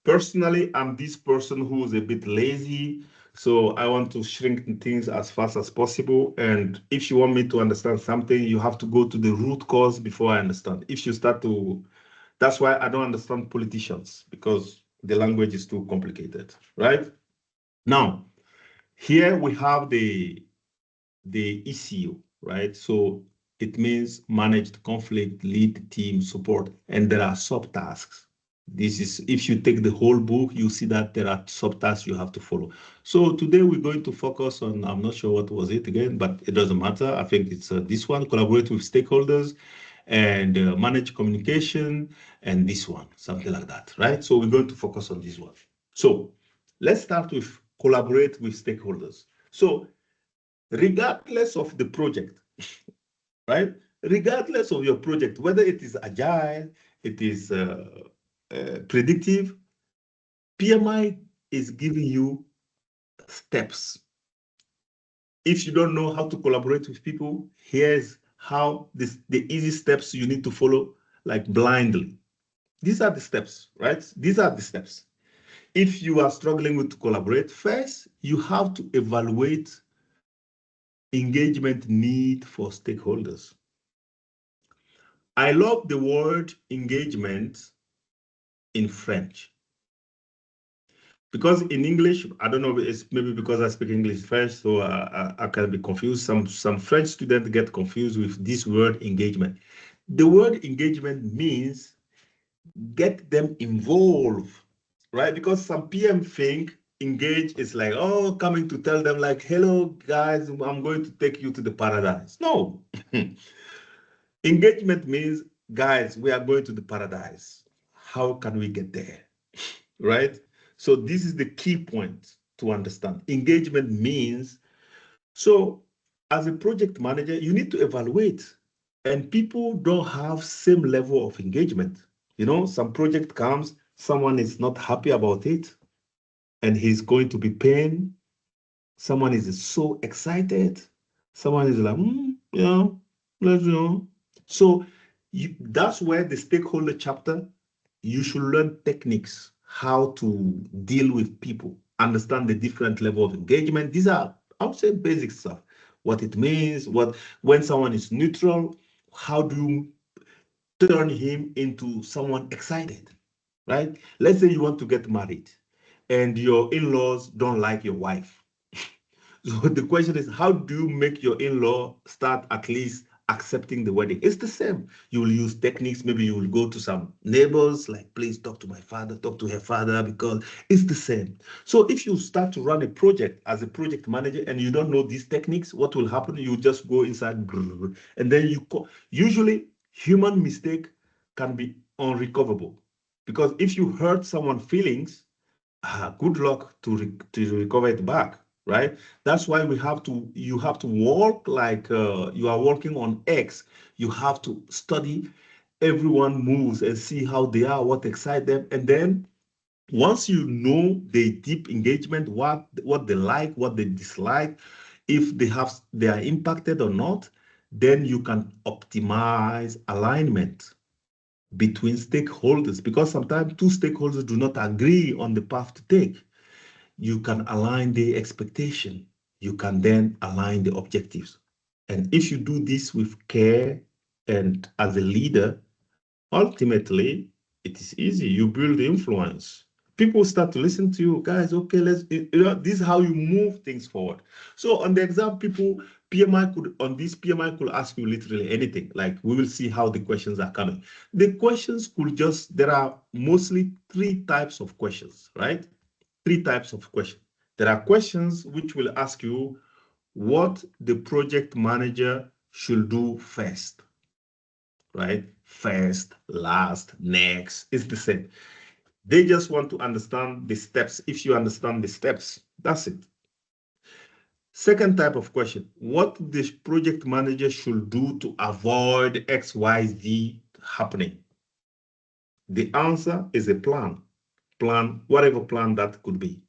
S1: Personally, I'm this person who is a bit lazy, so I want to shrink things as fast as possible. And if you want me to understand something, you have to go to the root cause before I understand. If you start to, that's why I don't understand politicians, because the language is too complicated, right? Now, here we have the ECU, right? So it means managed conflict, lead, team, support, and there are subtasks. This is, if you take the whole book, you see that there are subtasks you have to follow. So today we're going to focus on, I'm not sure what was it again, but it doesn't matter. I think it's this one, collaborate with stakeholders and manage communication, and this one, something like that, right? So we're going to focus on this one. So let's start with collaborate with stakeholders. So regardless of the project, right? Regardless of your project, whether it is agile, it is predictive, PMI is giving you steps. If you don't know how to collaborate with people, here's how the easy steps you need to follow, like blindly. These are the steps, right? These are the steps. If you are struggling with to collaborate, first, you have to evaluate engagement need for stakeholders. I love the word engagement in French because in English, I don't know, it's maybe because I speak English French, so I can be confused. Some French students get confused with this word engagement. The word engagement means get them involved, right? Because some PM think engage is like, oh, coming to tell them like, hello guys, I'm going to take you to the paradise. No. Engagement means, guys, we are going to the paradise. How can we get there? Right? So this is the key point to understand. Engagement means, so as a project manager, you need to evaluate, and people don't have same level of engagement. You know, some project comes, someone is not happy about it, and he's going to be pain. Someone is so excited. Someone is like, yeah, let's know. So that's where the stakeholder chapter, you should learn techniques, how to deal with people, understand the different level of engagement. These are, I would say, basic stuff. What it means, what when someone is neutral, how do you turn him into someone excited, right? Let's say you want to get married and your in-laws don't like your wife. So the question is, how do you make your in-law start at least accepting the wedding? It's the same. You will use techniques. Maybe you will go to some neighbors, like, please talk to my father, talk to her father, because it's the same. So if you start to run a project as a project manager and you don't know these techniques, what will happen? You just go inside, and then usually human mistake can be unrecoverable. Because if you hurt someone's feelings, good luck to recover it back, right? That's why you have to walk like you are walking on eggs. You have to study everyone moves and see how they are, what excites them, and then once you know the deep engagement, what they like, what they dislike, if they are impacted or not, then you can optimize alignment between stakeholders, because sometimes two stakeholders do not agree on the path to take. You can align the expectation. You can then align the objectives. And if you do this with care and as a leader, ultimately, it is easy. You build influence. People start to listen to you, guys. Okay, this is how you move things forward. So on the exam, PMI could ask you literally anything. Like, we will see how the questions are coming. The questions could there are mostly three types of questions, right? Three types of questions. There are questions which will ask you what the project manager should do first, right? First, last, next, it's the same. They just want to understand the steps. If you understand the steps, that's it. Second type of question, what the project manager should do to avoid XYZ happening. The answer is a plan, whatever plan that could be.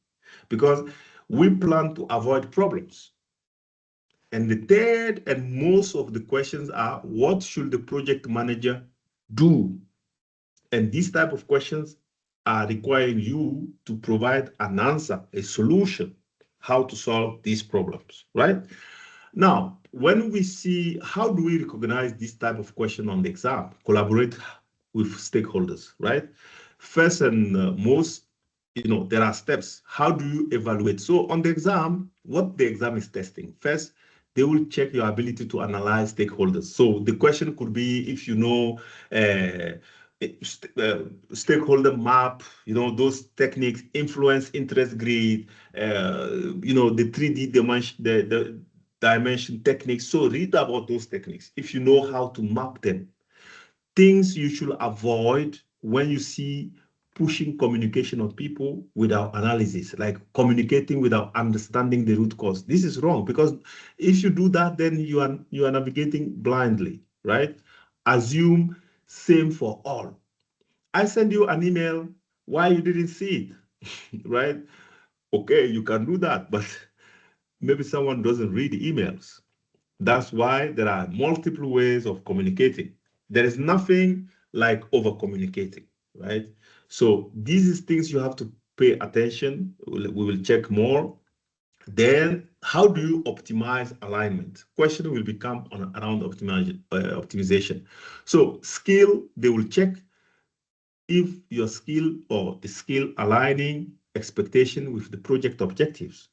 S1: Because we plan to avoid problems. And the third and most of the questions are, what should the project manager do? And these type of questions are requiring you to provide an answer, a solution, how to solve these problems, right? Now, when we see how do we recognize this type of question on the exam, collaborate with stakeholders, right? First and most, there are steps. How do you evaluate? So on the exam, what the exam is testing, first, they will check your ability to analyze stakeholders. So the question could be if you know stakeholder map, those techniques, influence, interest grid, the 3D dimension, the dimension techniques. So read about those techniques if you know how to map them. Things you should avoid when you see pushing communication on people without analysis, like communicating without understanding the root cause. This is wrong, because if you do that, then you are navigating blindly, right? Assume same for all. I send you an email, why you didn't see it, right? Okay, you can do that, but maybe someone doesn't read emails. That's why there are multiple ways of communicating. There is nothing like over communicating, right? So these is things you have to pay attention. We will check more. Then, how do you optimize alignment? Question will become around optimization. So skill, they will check if your skill or the skill aligning expectation with the project objectives.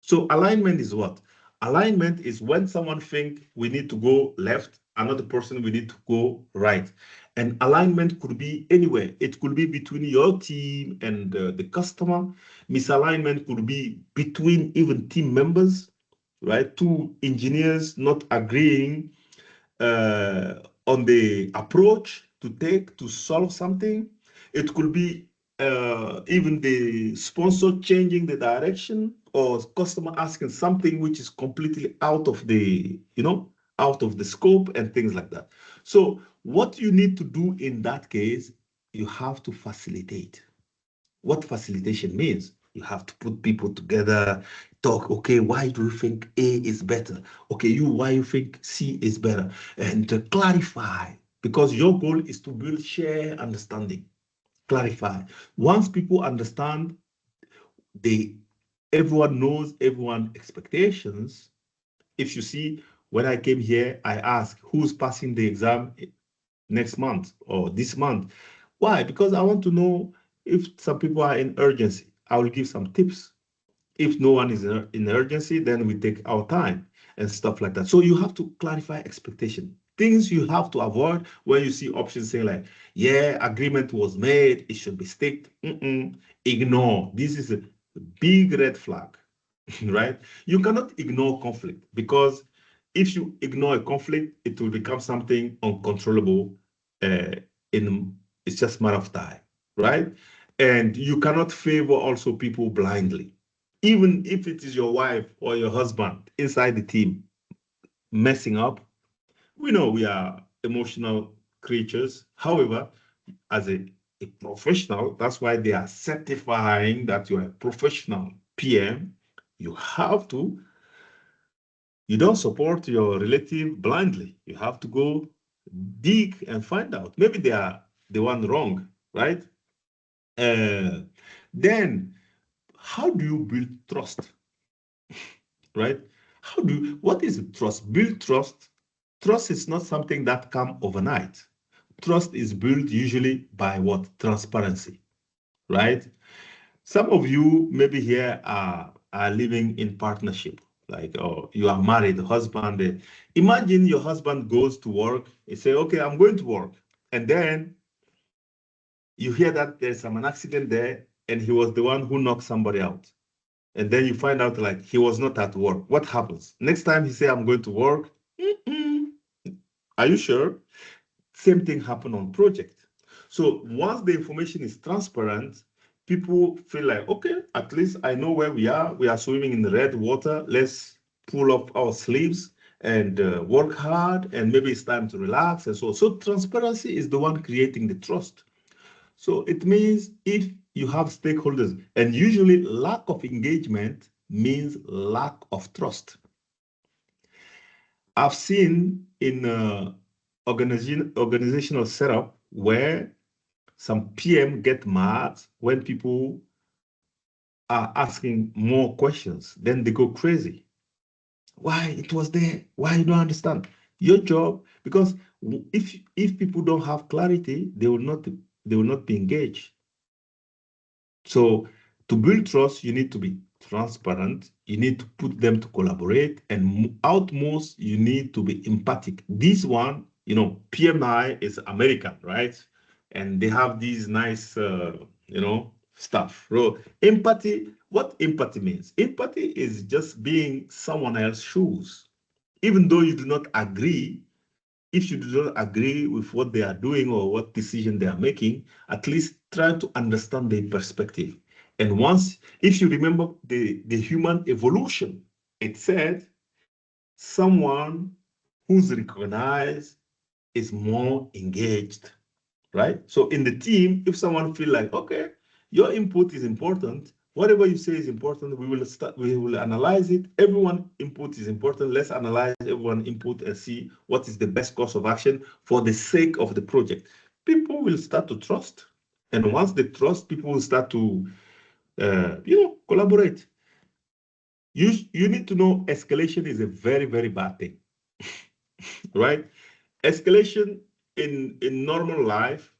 S1: So alignment is what? Alignment is when someone think we need to go left, another person we need to go right. And alignment could be anywhere. It could be between your team and the customer. Misalignment could be between even team members, right? Two engineers not agreeing on the approach to take to solve something. It could be even the sponsor changing the direction, or customer asking something which is completely out of the scope and things like that. So what you need to do in that case, you have to facilitate. What facilitation means? You have to put people together, talk, okay, why do you think A is better? Okay, why you think C is better? And to clarify, because your goal is to build shared understanding. Clarify. Once people understand, they everyone knows everyone expectations. If you see, when I came here, I asked who's passing the exam next month or this month. Why? Because I want to know if some people are in urgency. I will give some tips. If no one is in urgency, then we take our time and stuff like that. So you have to clarify expectation. Things you have to avoid when you see options saying like, yeah, agreement was made, it should be sticked. Ignore. This is a big red flag, right? You cannot ignore conflict, because if you ignore a conflict, it will become something uncontrollable. Uh, in It's just a matter of time, right? And you cannot favor also people blindly, even if it is your wife or your husband inside the team messing up. We know we are emotional creatures. However, as a professional, that's why they are certifying that you're a professional PM. You have to, you don't support your relative blindly. You have to go dig and find out. Maybe they are the one wrong, right? Uh, then, how do you build trust, right? What is trust? Build trust. Trust is not something that come overnight. Trust is built usually by what? Transparency, right? Some of you maybe here are living in partnership, like, oh, you are married, husband. Imagine your husband goes to work, he say, okay, I'm going to work. And then you hear that there's an accident there and he was the one who knocked somebody out. And then you find out like he was not at work. What happens? Next time he say, I'm going to work. Mm-mm. Are you sure? Same thing happened on project. So once the information is transparent, people feel like, okay, at least I know where we are. We are swimming in the red water. Let's pull up our sleeves and work hard. And maybe it's time to relax. And so transparency is the one creating the trust. So it means if you have stakeholders, and usually lack of engagement means lack of trust. I've seen in organizational setup where some PM get mad when people are asking more questions. Then they go crazy. Why it was there? Why you don't understand? Your job, because if people don't have clarity, they will not be engaged. So to build trust, you need to be transparent. You need to put them to collaborate, and outmost, you need to be empathic. This one, PMI is American, right? And they have these nice, stuff. So empathy, what empathy means? Empathy is just being someone else's shoes. Even though you do not agree, if you do not agree with what they are doing or what decision they are making, at least try to understand their perspective. And once, if you remember the human evolution, it said someone who's recognized is more engaged, right? So in the team, if someone feel like, okay, your input is important, whatever you say is important, we will analyze it. Everyone input is important. Let's analyze everyone input and see what is the best course of action for the sake of the project. People will start to trust. And once they trust, people will start to collaborate. You need to know escalation is a very, very bad thing, right? Escalation in normal life,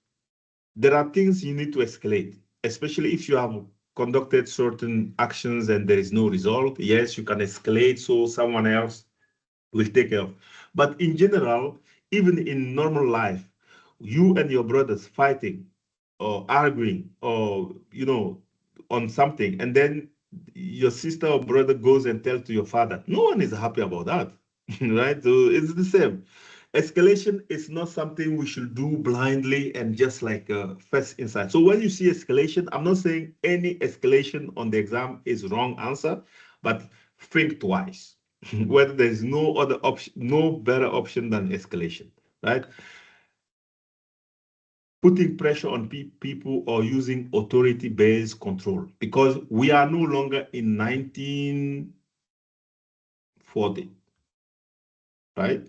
S1: there are things you need to escalate, especially if you have conducted certain actions and there is no result. Yes, you can escalate so someone else will take care of. But in general, even in normal life, you and your brothers fighting or arguing or on something, and then your sister or brother goes and tells to your father, no one is happy about that. Right? So it's the same. Escalation is not something we should do blindly and just like first insight. So when you see escalation, I'm not saying any escalation on the exam is wrong answer, but think twice whether there's no other option, no better option than escalation, right? Putting pressure on people or using authority-based control, because we are no longer in 1940, right?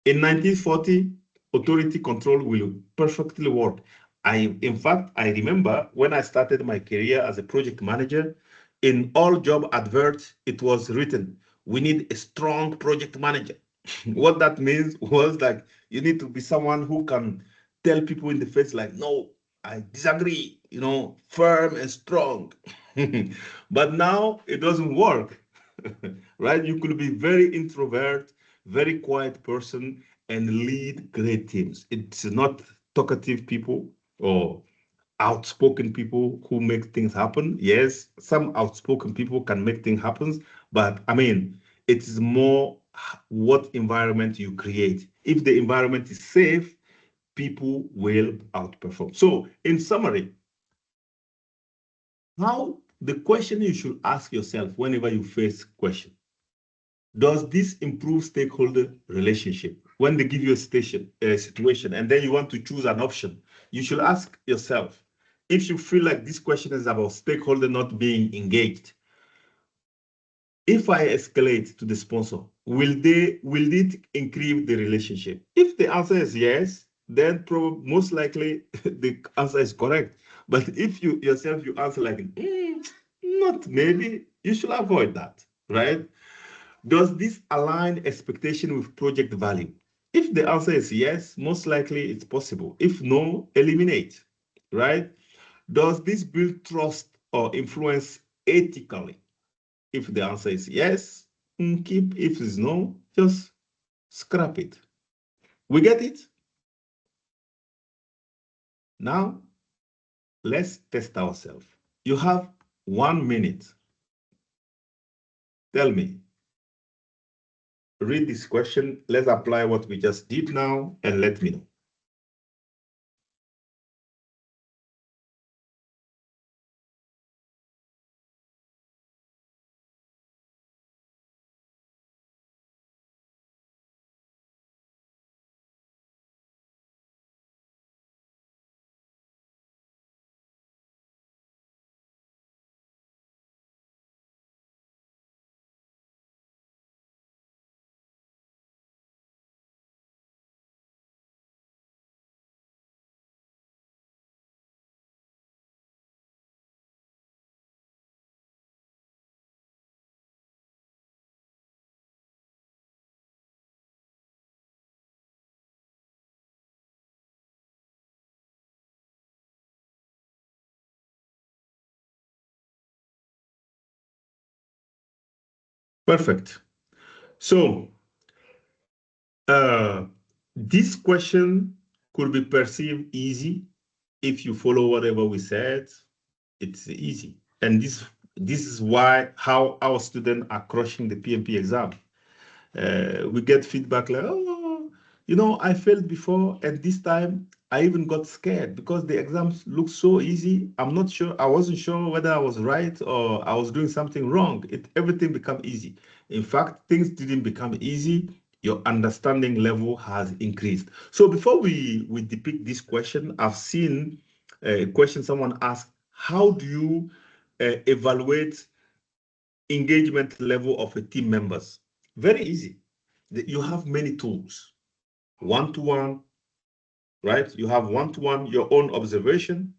S1: In 1940, authority control will perfectly work. In fact, I remember when I started my career as a project manager, in all job adverts, it was written, we need a strong project manager. What that means was like, you need to be someone who can tell people in the face, like, no, I disagree, firm and strong. But now it doesn't work, right? You could be very introvert, very quiet person and lead great teams. It's not talkative people or outspoken people who make things happen. Yes, some outspoken people can make things happen, but I mean, it's more what environment you create. If the environment is safe, people will outperform. So, in summary, how the question you should ask yourself whenever you face question: does this improve stakeholder relationship? When they give you a situation, and then you want to choose an option, you should ask yourself, if you feel like this question is about stakeholder not being engaged, if I escalate to the sponsor, will it increase the relationship? If the answer is yes, then most likely the answer is correct. But if you yourself you answer like, not maybe, you should avoid that, right? Does this align expectation with project value? If the answer is yes, most likely it's possible. If no, eliminate, right? Does this build trust or influence ethically? If the answer is yes, keep. If it's no, just scrap it. We get it? Now, let's test ourselves. You have 1 minute. Tell me, read this question. Let's apply what we just did now and let me know. Perfect. So this question could be perceived easy if you follow whatever we said. It's easy, and this is why how our students are crushing the PMP exam. We get feedback like, oh, I failed before, and this time I even got scared because the exams look so easy. I'm not sure, I wasn't sure whether I was right or I was doing something wrong. Everything become easy. In fact, things didn't become easy. Your understanding level has increased. So before we depict this question, I've seen a question someone asked, how do you evaluate engagement level of a team members? Very easy. You have many tools. One-to-one, right? You have one-to-one, your own observation,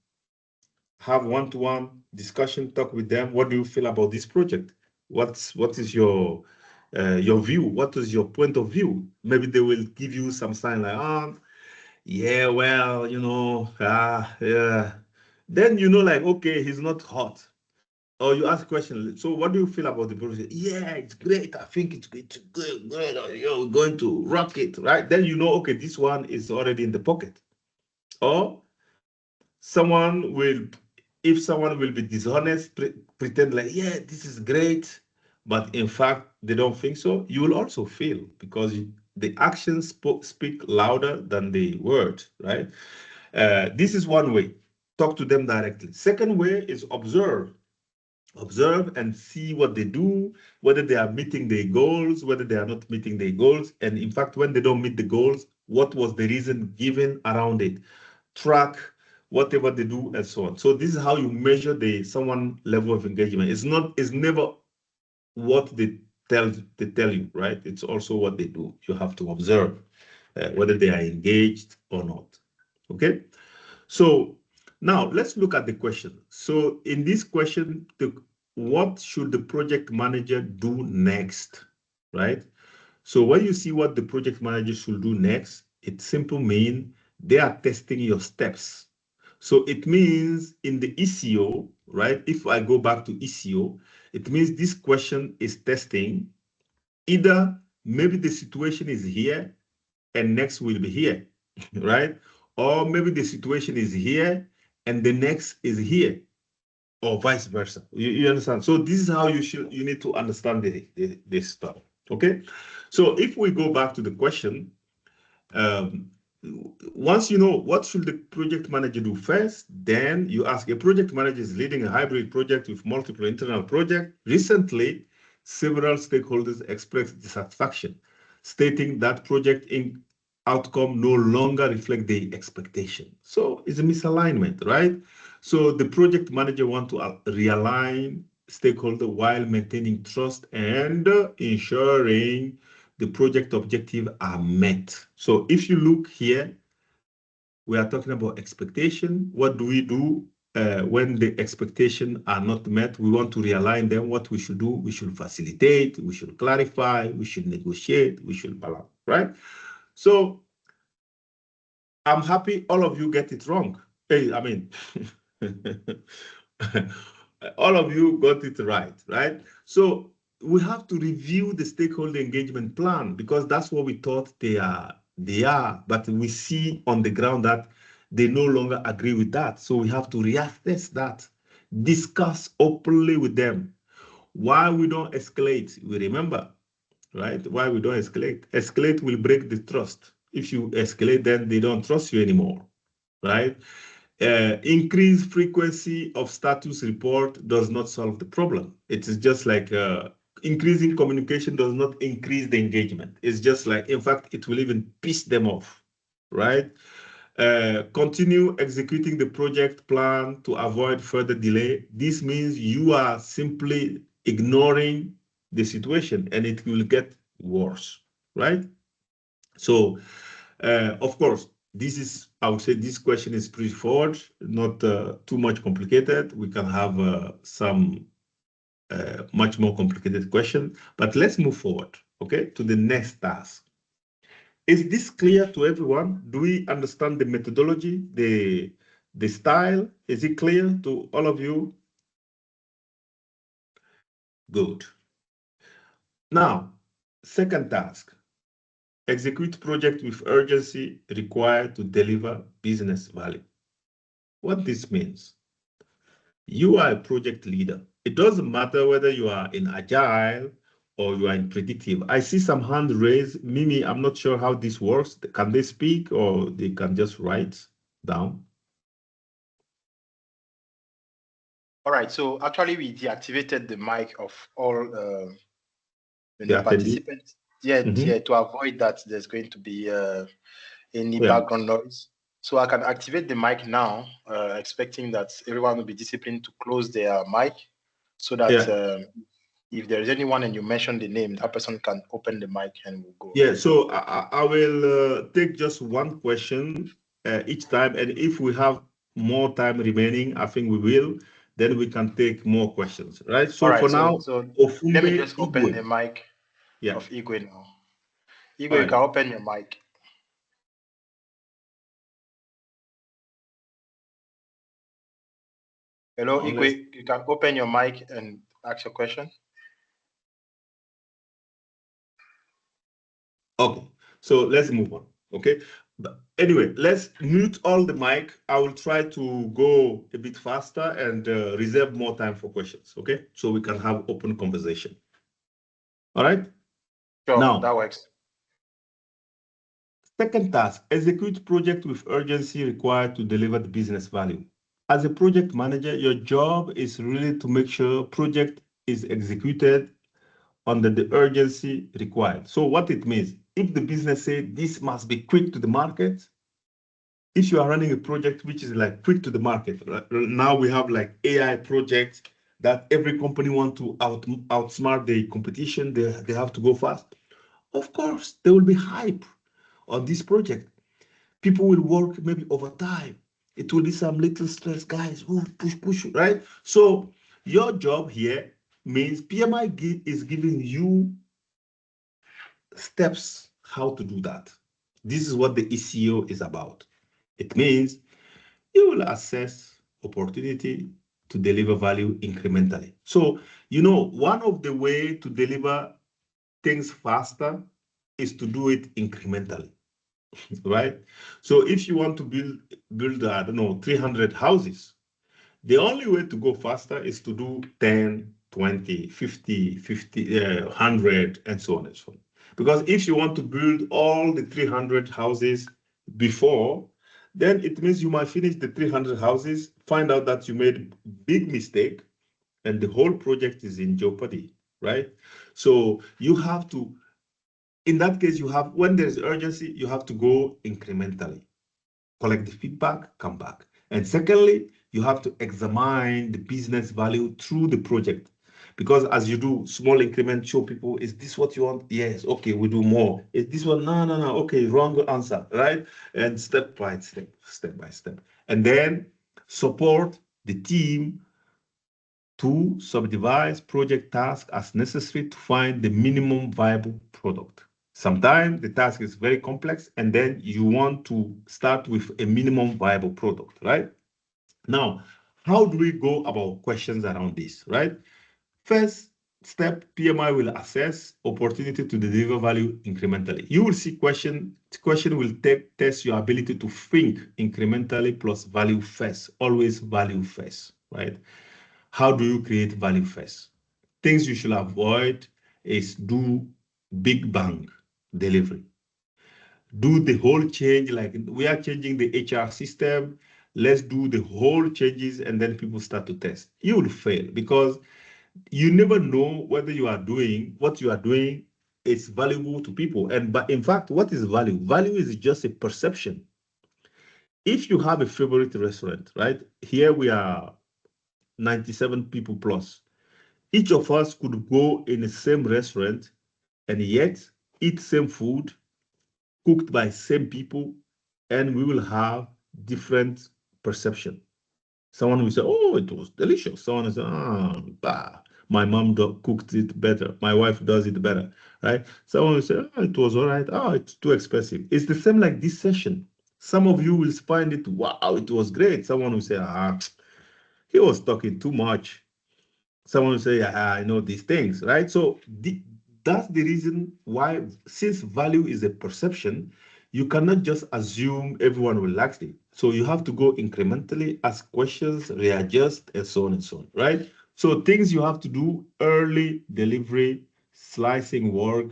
S1: have one-to-one discussion, talk with them. What do you feel about this project? What is your view? What is your point of view? Maybe they will give you some sign like, yeah, well, yeah. Then like, okay, he's not hot. Or you ask a question, so what do you feel about the project? Yeah, it's great. I think it's good. You're going to rock it, right? Then okay, this one is already in the pocket. Or someone will, if someone will be dishonest, pretend like, yeah, this is great, but in fact, they don't think so, you will also feel because the actions speak louder than the words, right? This is one way. Talk to them directly. Second way is observe and see what they do, whether they are meeting their goals, whether they are not meeting their goals. And in fact, when they don't meet the goals, what was the reason given around it? Track whatever they do and so on. So this is how you measure the someone level of engagement. It's never what they tell you, right? It's also what they do. You have to observe whether they are engaged or not. Okay. So now let's look at the question. So in this question, what should the project manager do next, right? So when you see what the project manager should do next, it simply means they are testing your steps. So it means in the ECO, right? If I go back to ECO, it means this question is testing either maybe the situation is here and next will be here, right? Or maybe the situation is here and the next is here, or vice versa. You understand? So this is how you need to understand this stuff. Okay. So if we go back to the question, um, once you know what should the project manager do first, then you ask, a project manager is leading a hybrid project with multiple internal projects. Recently, several stakeholders expressed dissatisfaction, stating that project in outcome no longer reflect the expectation. So it's a misalignment, right? So the project manager want to realign stakeholder while maintaining trust and ensuring the project objective are met. So if you look here, we are talking about expectation. What do we do when the expectations are not met? We want to realign them. What we should do, we should facilitate, we should clarify, we should negotiate, we should balance, right? So I'm happy all of you get it wrong. Hey, I mean, all of you got it right? So we have to review the stakeholder engagement plan because that's what we thought they are, but we see on the ground that they no longer agree with that. So we have to reassess that, discuss openly with them. Why we don't escalate, we remember, right? Why we don't escalate? Escalate will break the trust. If you escalate, then they don't trust you anymore, right? Increased frequency of status report does not solve the problem. It is just like increasing communication does not increase the engagement. It's just like, in fact, it will even piss them off, right? Continue executing the project plan to avoid further delay. This means you are simply ignoring the situation and it will get worse, right? So, of course, I would say this question is pretty forward, not too much complicated. We can have some much more complicated question, but let's move forward, okay, to the next task. Is this clear to everyone? Do we understand the methodology, the style? Is it clear to all of you? Good. Now, second task, execute project with urgency required to deliver business value. What this means, you are a project leader. It doesn't matter whether you are in Agile or you are in predictive. I see some hand raised. Mimi, I'm not sure how this works. Can they speak or they can just write down?
S2: All right. So actually, we deactivated the mic of all
S1: The attendee?
S2: participants. Yeah,
S1: Mhm.
S2: yeah, to avoid that there's going to be any
S1: Yeah.
S2: background noise. So I can activate the mic now, expecting that everyone will be disciplined to close their mic so that
S1: Yeah.
S2: if there is anyone and you mention the name, that person can open the mic and we'll go.
S1: Yeah. So I will take just one question each time. And if we have more time remaining, I think we will, then we can take more questions, right?
S2: All
S1: So for
S2: right. So
S1: now,
S2: let me
S1: Ofumbe
S2: just open the
S1: Igwe.
S2: mic
S1: Yeah.
S2: of Igwe now.
S1: All
S2: Igwe, you
S1: right.
S2: can open your mic. Hello,
S1: Unless,
S2: Igwe, you can open your mic and ask your question.
S1: okay. So let's move on. Okay. But anyway, let's mute all the mic. I will try to go a bit faster and reserve more time for questions. Okay. So we can have open conversation. All right.
S2: Sure, that
S1: Now,
S2: works.
S1: second task, execute project with urgency required to deliver the business value. As a project manager, your job is really to make sure project is executed under the urgency required. So what it means, if the business say this must be quick to the market, if you are running a project which is like quick to the market, now we have like AI projects that every company want to outsmart the competition, they have to go fast. Of course, there will be hype on this project. People will work maybe overtime. It will be some little stress, guys. Ooh, push, right? So your job here means PMI is giving you steps how to do that. This is what the ECO is about. It means you will assess opportunity to deliver value incrementally. So, one of the way to deliver things faster is to do it incrementally, right? So if you want to build I don't know 300 houses, the only way to go faster is to do 10, 20, 50, 100, and so on and so on. Because if you want to build all the 300 houses before, then it means you might finish the 300 houses, find out that you made big mistake, and the whole project is in jeopardy, right? So you have to, in that case, when there's urgency, you have to go incrementally, collect the feedback, come back. And secondly, you have to examine the business value through the project. Because as you do small increment, show people, is this what you want? Yes, okay, we do more. Is this one? No, no, no, okay, wrong answer, right? And step by step, step by step. And then support the team to subdivide project tasks as necessary to find the minimum viable product. Sometimes the task is very complex, and then you want to start with a minimum viable product, right? Now, how do we go about questions around this, right? First step, PMI will assess opportunity to deliver value incrementally. You will see question will test your ability to think incrementally plus value first, always value first, right? How do you create value first? Things you should avoid is do big bang delivery. Do the whole change, like we are changing the HR system. Let's do the whole changes and then people start to test. You will fail because you never know whether what you are doing is valuable to people. But in fact, what is value? Value is just a perception. If you have a favorite restaurant, right? Here we are 97 people plus. Each of us could go in the same restaurant and yet eat same food cooked by same people, and we will have different perception. Someone will say, "Oh, it was delicious." Someone will say, "Ah, bah, my mom cooked it better. My wife does it better." Right? Someone will say, "Oh, it was all right. Oh, it's too expensive." It's the same like this session. Some of you will find it, wow, it was great. Someone will say, he was talking too much. Someone will say, I know these things, right? So that's the reason why, since value is a perception, you cannot just assume everyone will like it. So you have to go incrementally, ask questions, readjust, and so on and so on, right? So things you have to do: early delivery, slicing work,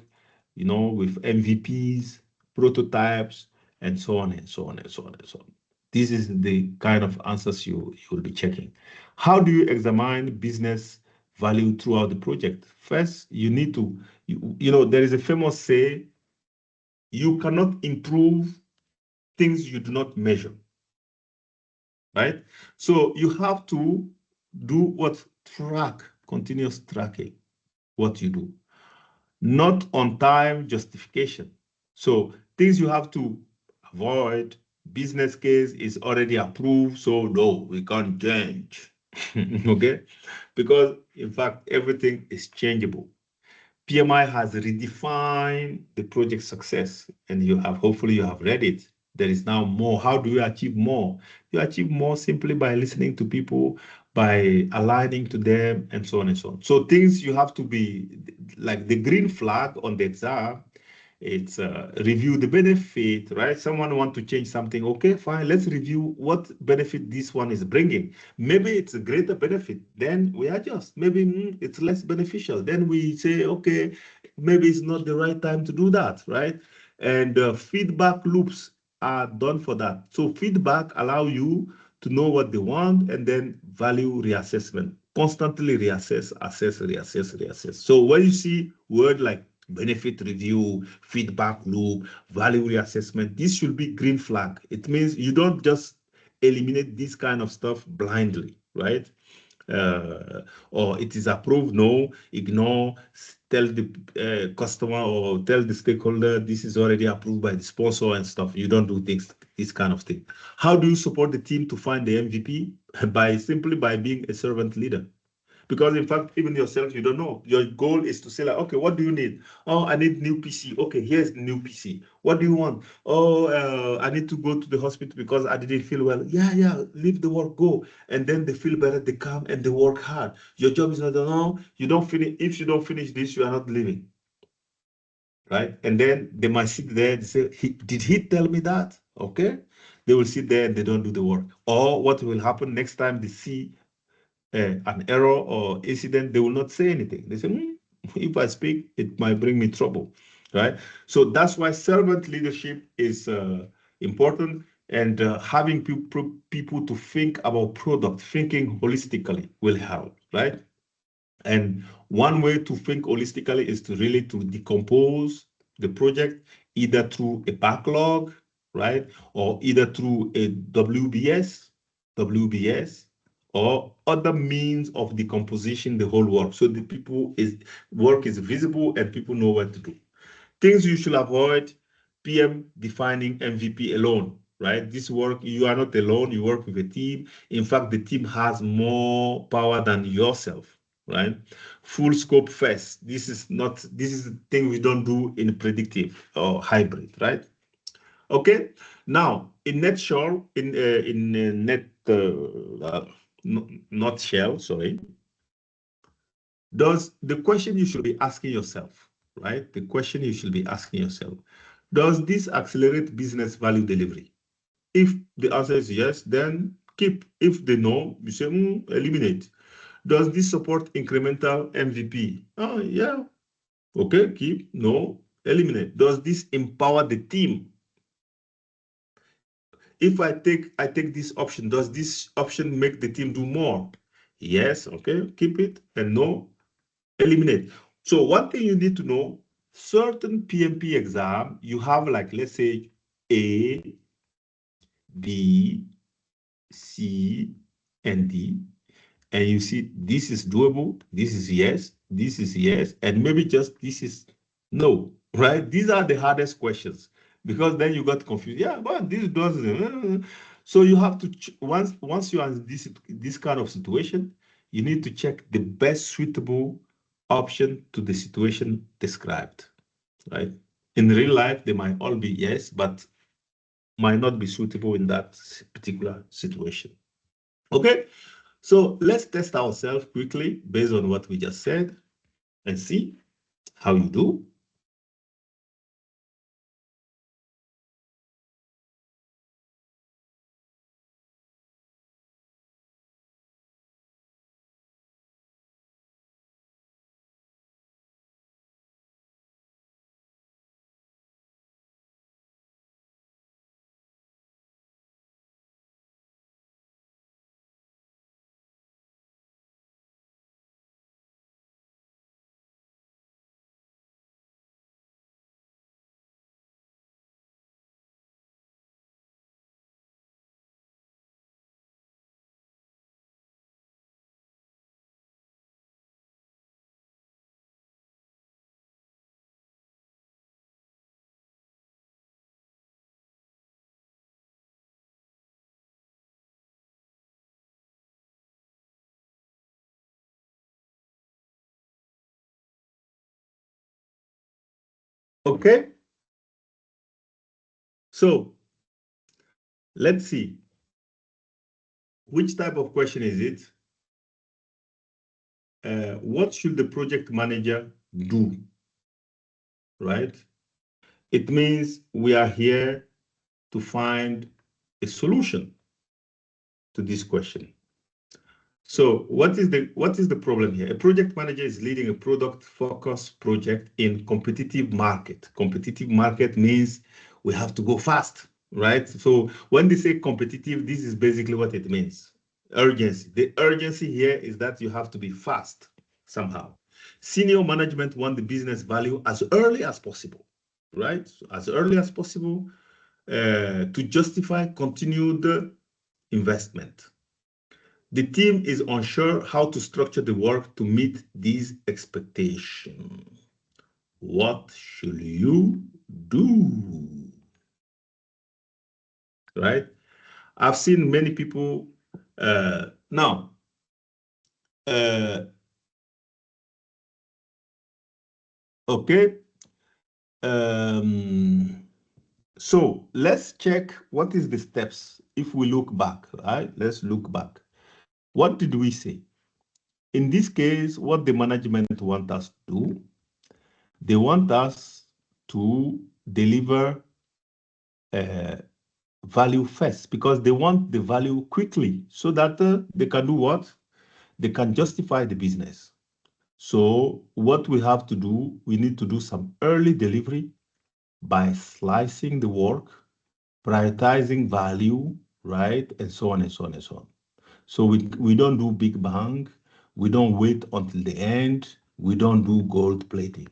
S1: with MVPs, prototypes, and so on and so on and so on and so on. This is the kind of answers you will be checking. How do you examine business value throughout the project? First, you need to, there is a famous say: you cannot improve things you do not measure, right? So you have to do what? Track, continuous tracking, what you do, not on time justification. So things you have to avoid: business case is already approved, so no, we can't change. Okay? Because in fact, everything is changeable. PMI has redefined the project success, and hopefully you have read it. There is now more. How do you achieve more? You achieve more simply by listening to people, by aligning to them, and so on and so on. So things you have to be like the green flag on the exam. It's review the benefit, right? Someone want to change something. Okay, fine. Let's review what benefit this one is bringing. Maybe it's a greater benefit. Then we adjust. Maybe it's less beneficial. Then we say, okay, maybe it's not the right time to do that, right? And feedback loops are done for that. So feedback allow you to know what they want, and then value reassessment. Constantly reassess, assess, reassess, reassess. So when you see word like benefit review, feedback loop, value reassessment, this should be green flag. It means you don't just eliminate this kind of stuff blindly, right? Or it is approved, no, ignore, tell the customer or tell the stakeholder this is already approved by the sponsor and stuff. You don't do things, this kind of thing. How do you support the team to find the MVP? Simply by being a servant leader. Because in fact, even yourself, you don't know. Your goal is to say like, okay, what do you need? Oh, I need new PC. Okay, here's the new PC. What do you want? Oh, I need to go to the hospital because I didn't feel well. Yeah, leave the work, go. And then they feel better, they come and they work hard. Your job is not done. No, you don't finish. If you don't finish this, you are not leaving. Right? And then they might sit there and say, did he tell me that? Okay. They will sit there and they don't do the work. Or what will happen next time they see an error or incident, they will not say anything. They say, if I speak, it might bring me trouble, right? So that's why servant leadership is important, and having people to think about product, thinking holistically will help, right? And one way to think holistically is to really to decompose the project either through a backlog, right? Or either through a WBS, or other means of decomposition the whole work. So the work is visible and people know what to do. Things you should avoid: PM defining MVP alone, right? This work, you are not alone, you work with a team. In fact, the team has more power than yourself, right? Full scope first. This is the thing we don't do in predictive or hybrid, right? Okay. Now, in nutshell, nutshell, sorry, does the question you should be asking yourself, right? The question you should be asking yourself: does this accelerate business value delivery? If the answer is yes, then keep. If the no, you say eliminate. Does this support incremental MVP? Oh, yeah. Okay, keep. No, eliminate. Does this empower the team? If I take this option, does this option make the team do more? Yes, okay, keep it, and no, eliminate. So one thing you need to know: certain PMP exam, you have like, let's say, A, B, C, and D. And you see this is doable, this is yes, and maybe just this is no, right? These are the hardest questions, because then you got confused. Yeah, but this doesn't. So you have to once you are in this kind of situation, you need to check the best suitable option to the situation described, right? In real life, they might all be yes, but might not be suitable in that particular situation. Okay, so let's test ourselves quickly based on what we just said and see. how you do. Okay, so let's see. Which type of question is it? What should the project manager do? Right? It means we are here to find a solution to this question. So what is the problem here? A project manager is leading a product focused project in competitive market. Competitive market means we have to go fast, right? So when they say competitive, this is basically what it means. Urgency. The urgency here is that you have to be fast somehow. Senior management want the business value as early as possible, right? As early as possible to justify continued investment. The team is unsure how to structure the work to meet these expectations. What should you do? Right? I've seen many people now. Okay. So let's check what is the steps if we look back, right? Let's look back. What did we say? In this case, what the management want us to do, they want us to deliver value first because they want the value quickly so that they can do what? They can justify the business. So what we have to do, we need to do some early delivery by slicing the work, prioritizing value, right? And so on and so on and so on. So we don't do big bang. We don't wait until the end. We don't do gold plating,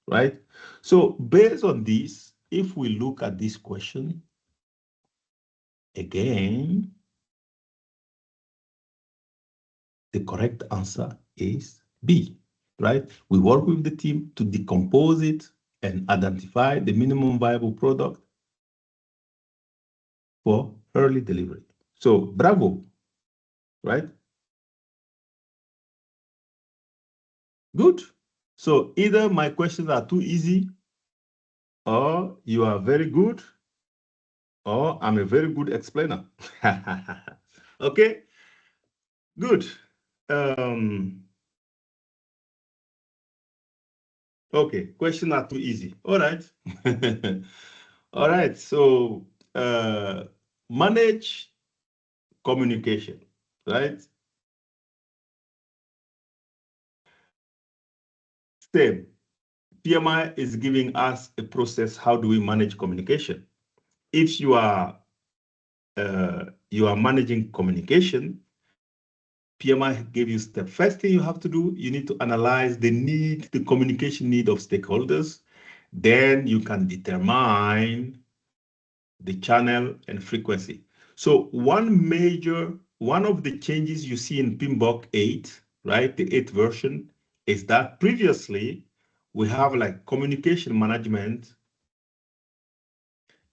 S1: right? So based on this, if we look at this question again, the correct answer is B, right? We work with the team to decompose it and identify the minimum viable product for early delivery. So bravo, right? Good. So either my questions are too easy, or you are very good, or I'm a very good explainer. Okay, good. Okay, questions are too easy. All right. All right. So manage communication, right? Same. PMI is giving us a process. How do we manage communication? If you are managing communication, PMI gave you the first thing you have to do. You need to analyze the communication need of stakeholders. Then you can determine the channel and frequency. So one of the changes you see in PMBOK 8, right, the 8th version, is that previously we have like communication management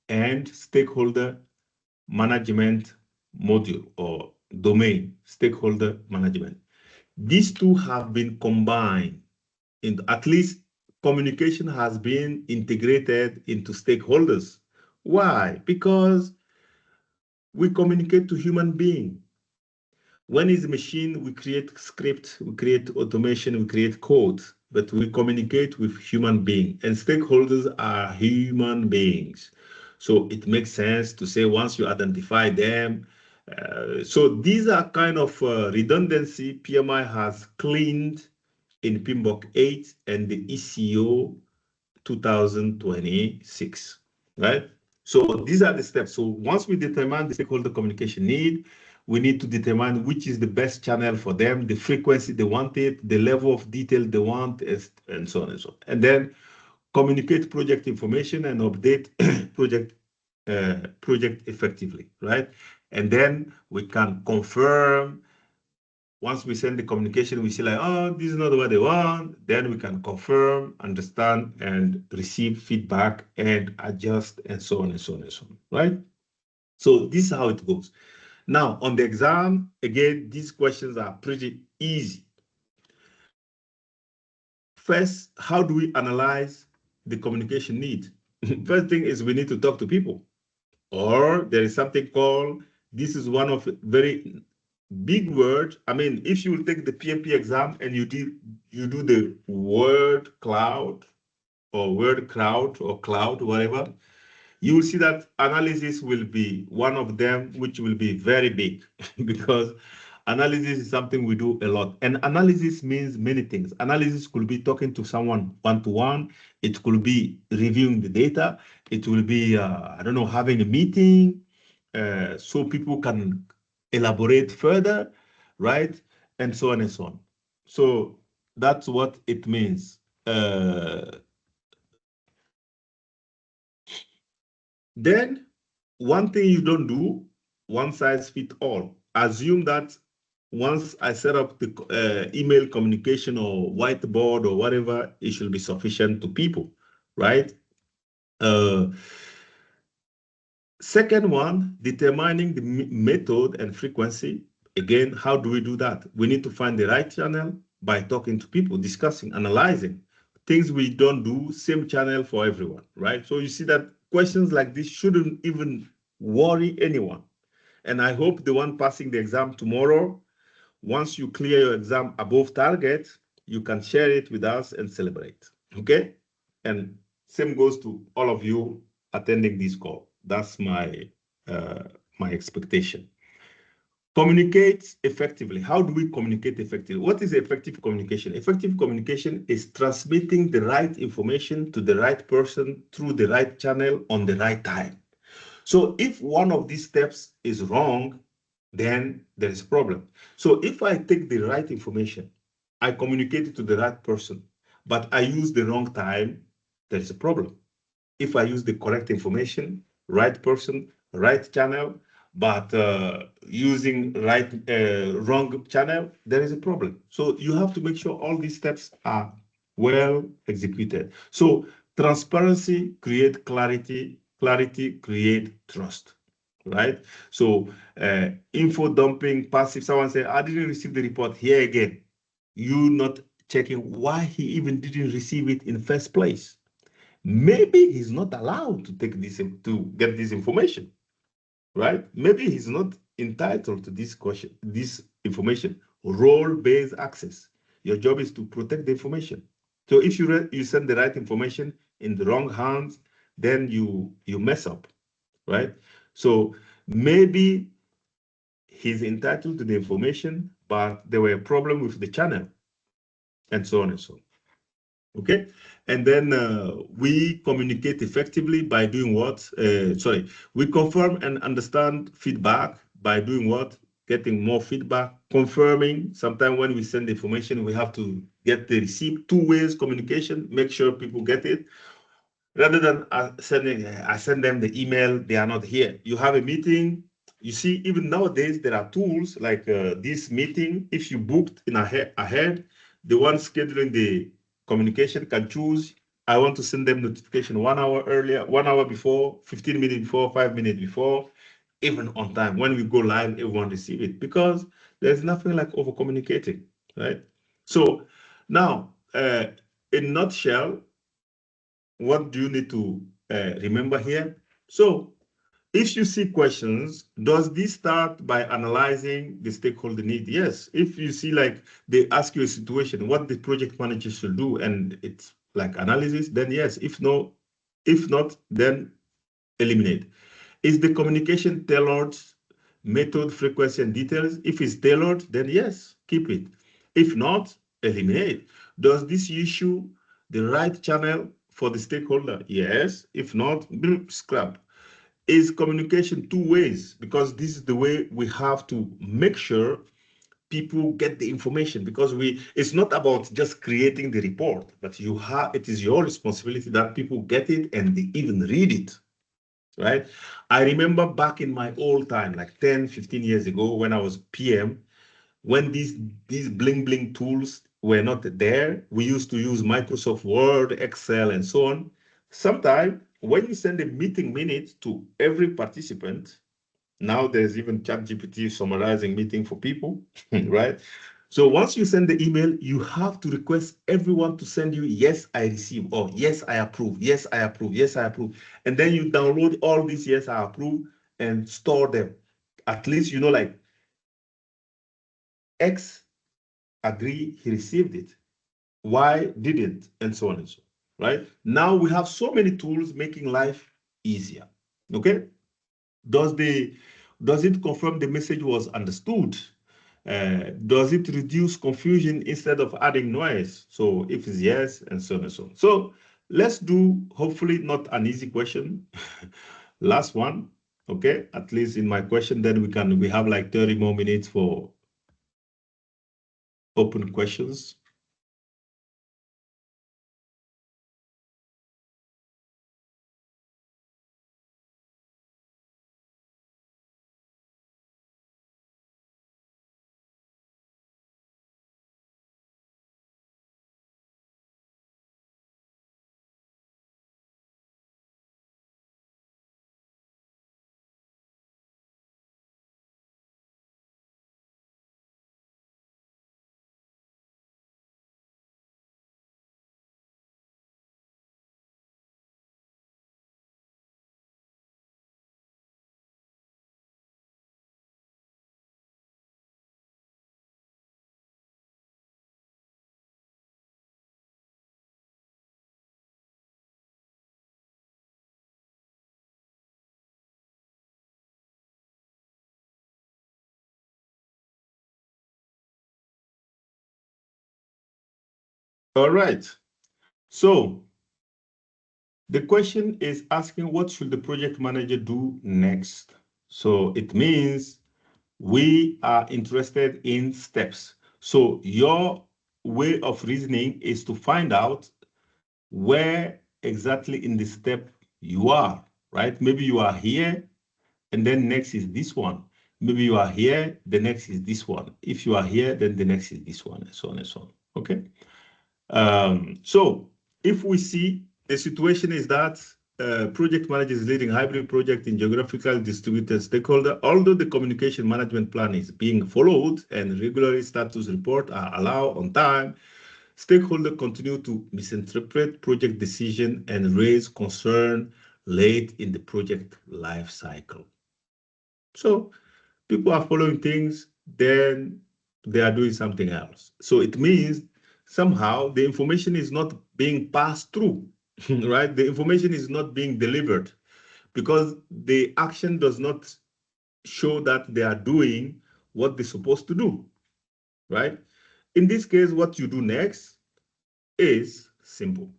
S1: and stakeholder management module or domain, stakeholder management. These two have been combined, in at least communication has been integrated into stakeholders. Why? Because we communicate to human being. When is a machine, we create script, we create automation, we create code. but we communicate with human beings, and stakeholders are human beings. So it makes sense to say once you identify them. So these are kind of redundancy PMI has cleaned in PMBOK 8 and the ECO 2026, right? So these are the steps. So once we determine the stakeholder communication need, we need to determine which is the best channel for them, the frequency they want it, the level of detail they want, and so on and so on. And then communicate project information and update project effectively, right? And then we can confirm. Once we send the communication, we see like, oh, this is not what they want. Then we can confirm, understand, and receive feedback and adjust and so on and so on and so on, right? So this is how it goes. Now, on the exam, again, these questions are pretty easy. First, how do we analyze the communication need? First thing is we need to talk to people. Or there is something called, this is one of very big word. I mean, if you take the PMP exam and you do the word cloud or cloud, whatever, you will see that analysis will be one of them, which will be very big because analysis is something we do a lot. And analysis means many things. Analysis could be talking to someone one-to-one. It could be reviewing the data. It will be, I don't know, having a meeting so people can elaborate further, right? And so on and so on. So that's what it means. Then one thing you don't do, one size fit all. Assume that once I set up the email communication or whiteboard or whatever, it should be sufficient to people, right? Uh, Second one, determining the method and frequency. Again, how do we do that? We need to find the right channel by talking to people, discussing, analyzing. Things we don't do, same channel for everyone, right? So you see that questions like this shouldn't even worry anyone. And I hope the one passing the exam tomorrow, once you clear your exam above target, you can share it with us and celebrate, okay? And same goes to all of you attending this call. That's my expectation. Communicate effectively. How do we communicate effectively? What is effective communication? Effective communication is transmitting the right information to the right person through the right channel on the right time. So if one of these steps is wrong, then there is a problem. So if I take the right information, I communicate it to the right person, but I use the wrong time, there is a problem. If I use the correct information, right person, right channel, but using wrong channel, there is a problem. So you have to make sure all these steps are well executed. So transparency create clarity, clarity create trust, right? So info dumping, passive, someone say, I didn't receive the report here again. You not checking why he even didn't receive it in the first place. Maybe he's not allowed to take this to get this information, right? Maybe he's not entitled to this question, this information. Role-based access. Your job is to protect the information. So if you send the right information in the wrong hands, then you mess up, right? So maybe he's entitled to the information, but there were a problem with the channel, and so on and so on. Okay, and then we communicate effectively by doing what? We confirm and understand feedback by doing what? Getting more feedback, confirming. Sometimes when we send information, we have to get the receipt, two ways communication, make sure people get it. Rather than I send them the email, they are not here. You have a meeting. You see, even nowadays, there are tools like this meeting. If you booked in ahead, the one scheduling the communication can choose, I want to send them notification 1 hour earlier, 1 hour before, 15 minutes before, 5 minutes before, even on time. When we go live, everyone receive it because there's nothing like over communicating, right? So now, in nutshell, what do you need to remember here? So If you see questions, does this start by analyzing the stakeholder need? Yes. If you see like they ask you a situation, what the project manager should do, and it's like analysis, then yes. If not, then eliminate. Is the communication tailored, method, frequency, and details? If it's tailored, then yes, keep it. If not, eliminate. Does this issue the right channel for the stakeholder? Yes. If not, scrap. Is communication two ways? Because this is the way we have to make sure people get the information, because it's not about just creating the report, but it is your responsibility that people get it and they even read it, right? I remember back in my old time, like 10, 15 years ago, when I was PM, when these bling bling tools were not there, we used to use Microsoft Word, Excel, and so on. Sometimes when you send a meeting minute to every participant, now there's even ChatGPT summarizing meeting for people, right? So once you send the email, you have to request everyone to send you, yes, I receive, or yes, I approve, yes, I approve, yes, I approve. And then you download all these, yes, I approve, and store them. At least, like X agree, he received it. Y didn't, and so on and so on, right? Now we have so many tools making life easier, okay? Does the does it confirm the message was understood? Does it reduce confusion instead of adding noise? So if it's yes, and so on and so on. So let's do hopefully not an easy question. Last one, okay? At least in my question, then we have like 30 more minutes for open questions. All right. So the question is asking, what should the project manager do next? So it means we are interested in steps. So your way of reasoning is to find out where exactly in the step you are, right? Maybe you are here, and then next is this one. Maybe you are here, the next is this one. If you are here, then the next is this one, and so on and so on. Okay. So if we see the situation is that project manager is leading hybrid project in geographical distributed stakeholder, although the communication management plan is being followed and regularly status report are allowed on time, stakeholder continue to misinterpret project decision and raise concern late in the project life cycle. So people are following things, then they are doing something else. So it means somehow the information is not being passed through, right? The information is not being delivered because the action does not show that they are doing what they're supposed to do, right? In this case, what you do next is simple,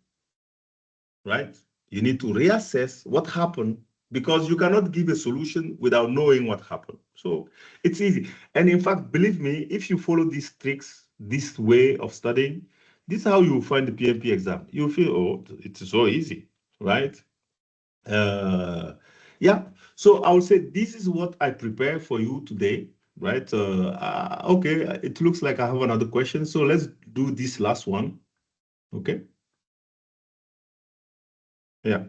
S1: right? You need to reassess what happened because you cannot give a solution without knowing what happened. So it's easy. And in fact, believe me, if you follow these tricks, this way of studying, this is how you will find the PMP exam. You feel, oh, it's so easy, right? Uh, yeah. So I would say this is what I prepare for you today, right? Okay, it looks like I have another question. So let's do this last one. Okay. Yeah.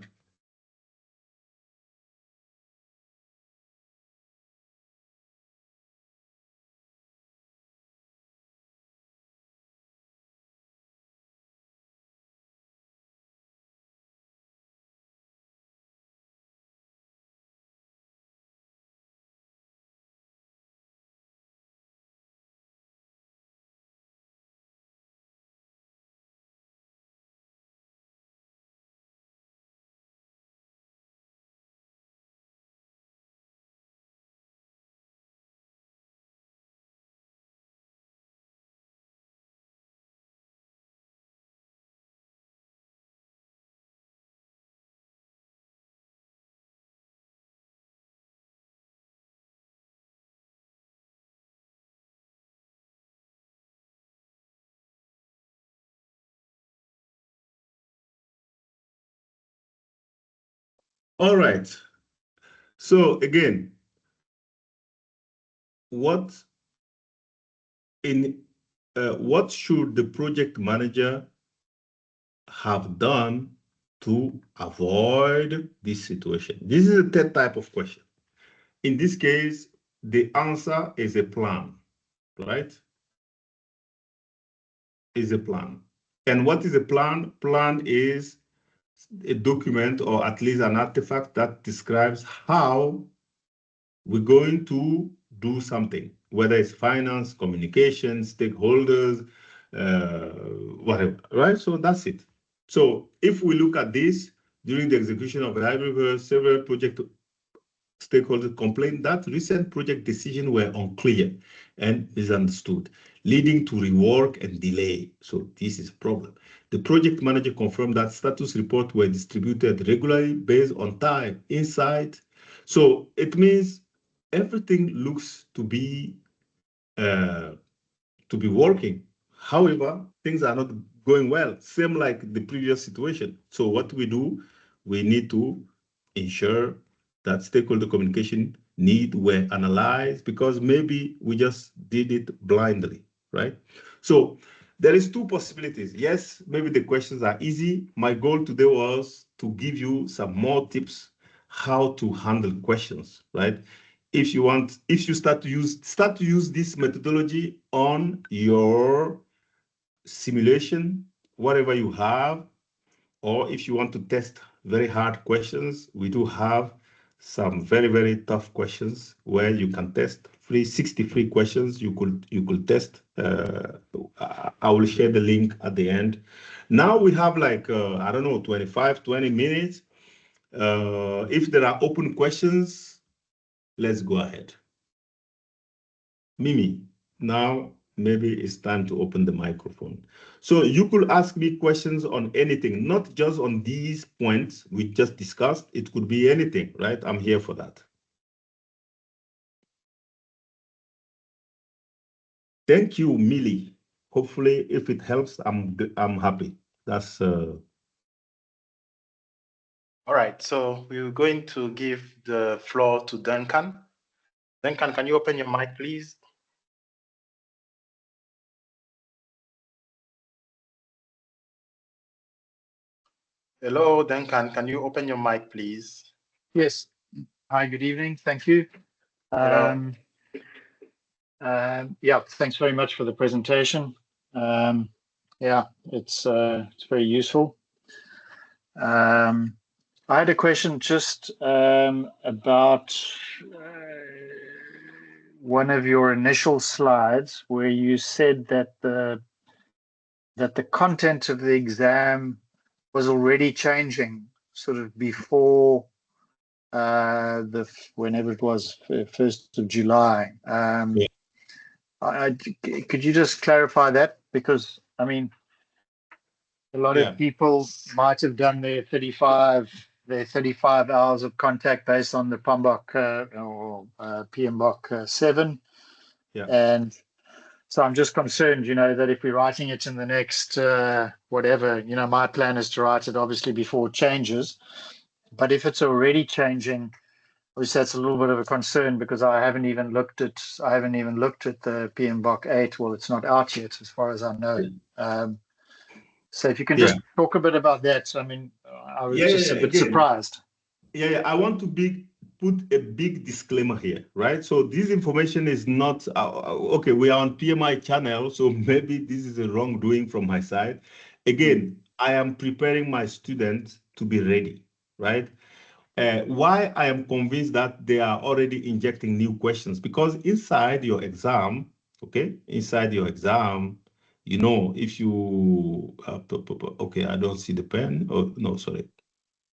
S1: All right. So again, what should the project manager have done to avoid this situation? This is the third type of question. In this case, the answer is a plan, right? Is a plan. And what is a plan? Plan is a document or at least an artifact that describes how we're going to do something, whether it's finance, communication, stakeholders, whatever, right? So that's it. So if we look at this, during the execution of Agile, several project stakeholders complained that recent project decisions were unclear and misunderstood, leading to rework and delay. So this is a problem. The project manager confirmed that status reports were distributed regularly based on time, insight. So it means everything looks to be working. However, things are not going well, same like the previous situation. So what we do, we need to ensure that stakeholder communication needs were analyzed because maybe we just did it blindly, right? So there is two possibilities. Yes, maybe the questions are easy. My goal today was to give you some more tips how to handle questions, right? If you start to use this methodology on your simulation, whatever you have, or if you want to test very hard questions, we do have some very, very tough questions where you can test 63 questions you could test. I will share the link at the end. Now we have like, I don't know, 25, 20 minutes. If there are open questions, let's go ahead. Mimi, now maybe it's time to open the microphone. So you could ask me questions on anything, not just on these points we just discussed. It could be anything, right? I'm here for that. Thank you, Millie. Hopefully, if it helps, I'm happy. That's
S2: All right, so we're going to give the floor to Duncan. Duncan, can you open your mic, please? Hello, Duncan, can you open your mic, please?
S3: Yes. Hi, good evening. Thank you. Yeah, thanks very much for the presentation. Yeah, it's very useful. I had a question just about one of your initial slides where you said that the content of the exam was already changing sort of before whenever it was 1st of July.
S1: yeah.
S3: Could you just clarify that? Because I mean, a lot of people might have done their 35 hours of contact based on the PMBOK or PMBOK 7.
S1: Yeah.
S3: And so I'm just concerned, that if we're writing it in the next whatever, my plan is to write it obviously before it changes. But if it's already changing, obviously that's a little bit of a concern because I haven't even looked at the PMBOK 8. Well, it's not out yet as far as I know. So if you can just talk a bit about that. I mean, I was just a bit surprised.
S1: Yeah, I want to put a big disclaimer here, right? So this information is not, okay, we are on PMI channel, so maybe this is a wrongdoing from my side. Again, I am preparing my students to be ready, right? Why I am convinced that they are already injecting new questions, because inside your exam, okay, if you, okay, I don't see the pen. Oh, no, sorry.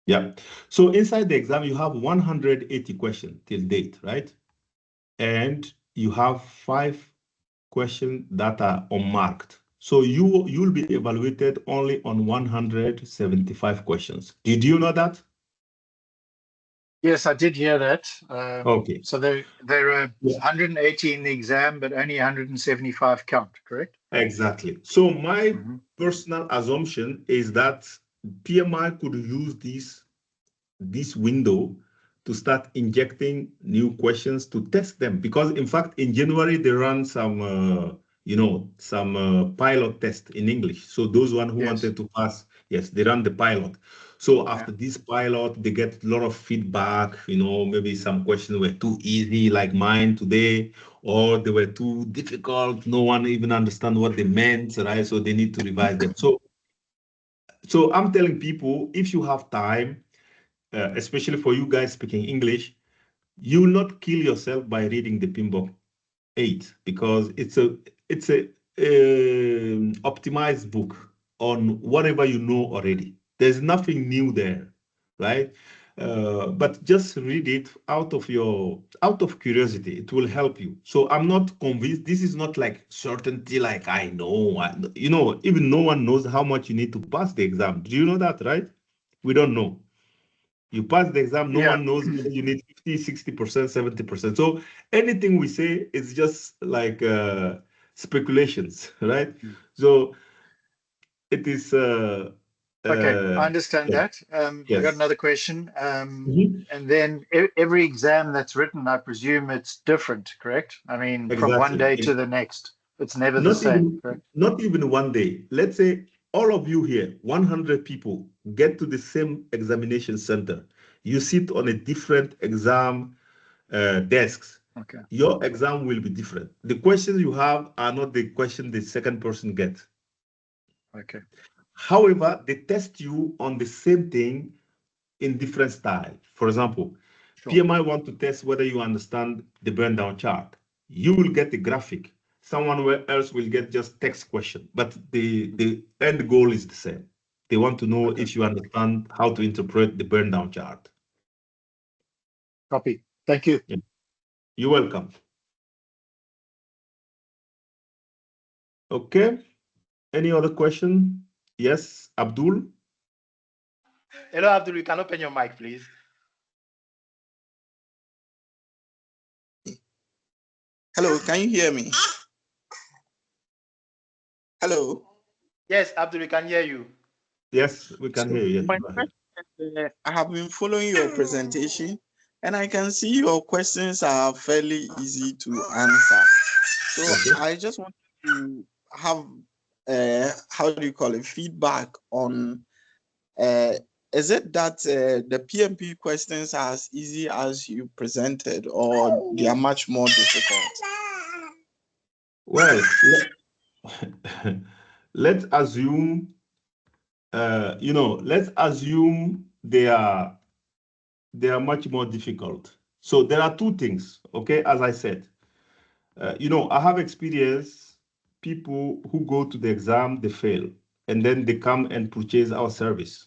S1: Yeah. So inside the exam, you have 180 questions till date, right? And you have 5 questions that are unmarked. So you'll be evaluated only on 175 questions. Did you know that?
S3: Yes, I did hear that.
S1: Okay.
S3: So there are 180 in the exam, but only 175 count, correct?
S1: Exactly. So my personal assumption is that PMI could use this this window to start injecting new questions to test them. Because in fact, in January, they run some, some pilot test in English. So those one who wanted to pass, yes, they run the pilot. So after this pilot, they get a lot of feedback, maybe some questions were too easy like mine today, or they were too difficult. No one even understand what they meant, right? So they need to revise them. So I'm telling people, if you have time, especially for you guys speaking English, you will not kill yourself by reading the PMBOK 8 because it's a optimized book on whatever you know already. There's nothing new there, right? But just read it out of curiosity. It will help you. So I'm not convinced. This is not like certainty, like I know. Even no one knows how much you need to pass the exam. Do you know that, right? We don't know. You pass the exam, no one knows whether you need 50, 60%, 70%. So anything we say is just like speculations, right? So it is.
S3: Okay, I understand
S1: Yeah.
S3: that. I
S1: Yes.
S3: got another question. And then every exam that's written, I presume it's different, correct? I mean, from one day to the next, it's never the same, correct?
S1: Not even one day. Let's say all of you here, 100 people, get to the same examination center. You sit on a different exam desks.
S3: Okay.
S1: Your exam will be different. The questions you have are not the question the second person gets.
S3: Okay.
S1: However, they test you on the same thing in different style. For example, PMI want to test whether you understand the burn down chart. You will get the graphic. Someone else will get just text question, but the end goal is the same. They want to know if you understand how to interpret the burn down chart.
S3: Copy. Thank you.
S1: Yeah. You're welcome. Okay. Any other question? Yes, Abdul.
S2: Hello, Abdul. You can open your mic, please.
S4: Hello, can you hear me? Hello.
S2: Yes, Abdul, we can hear you.
S1: Yes, we can hear you.
S4: My question, I have been following your presentation, and I can see your questions are fairly easy to answer. So I just want to have, how do you call it, feedback on, is it that the PMP questions are as easy as you presented, or they are much more difficult?
S1: Well, let's assume, let's assume they are much more difficult. So there are two things, okay? As I said, I have experienced people who go to the exam, they fail, and then they come and purchase our service.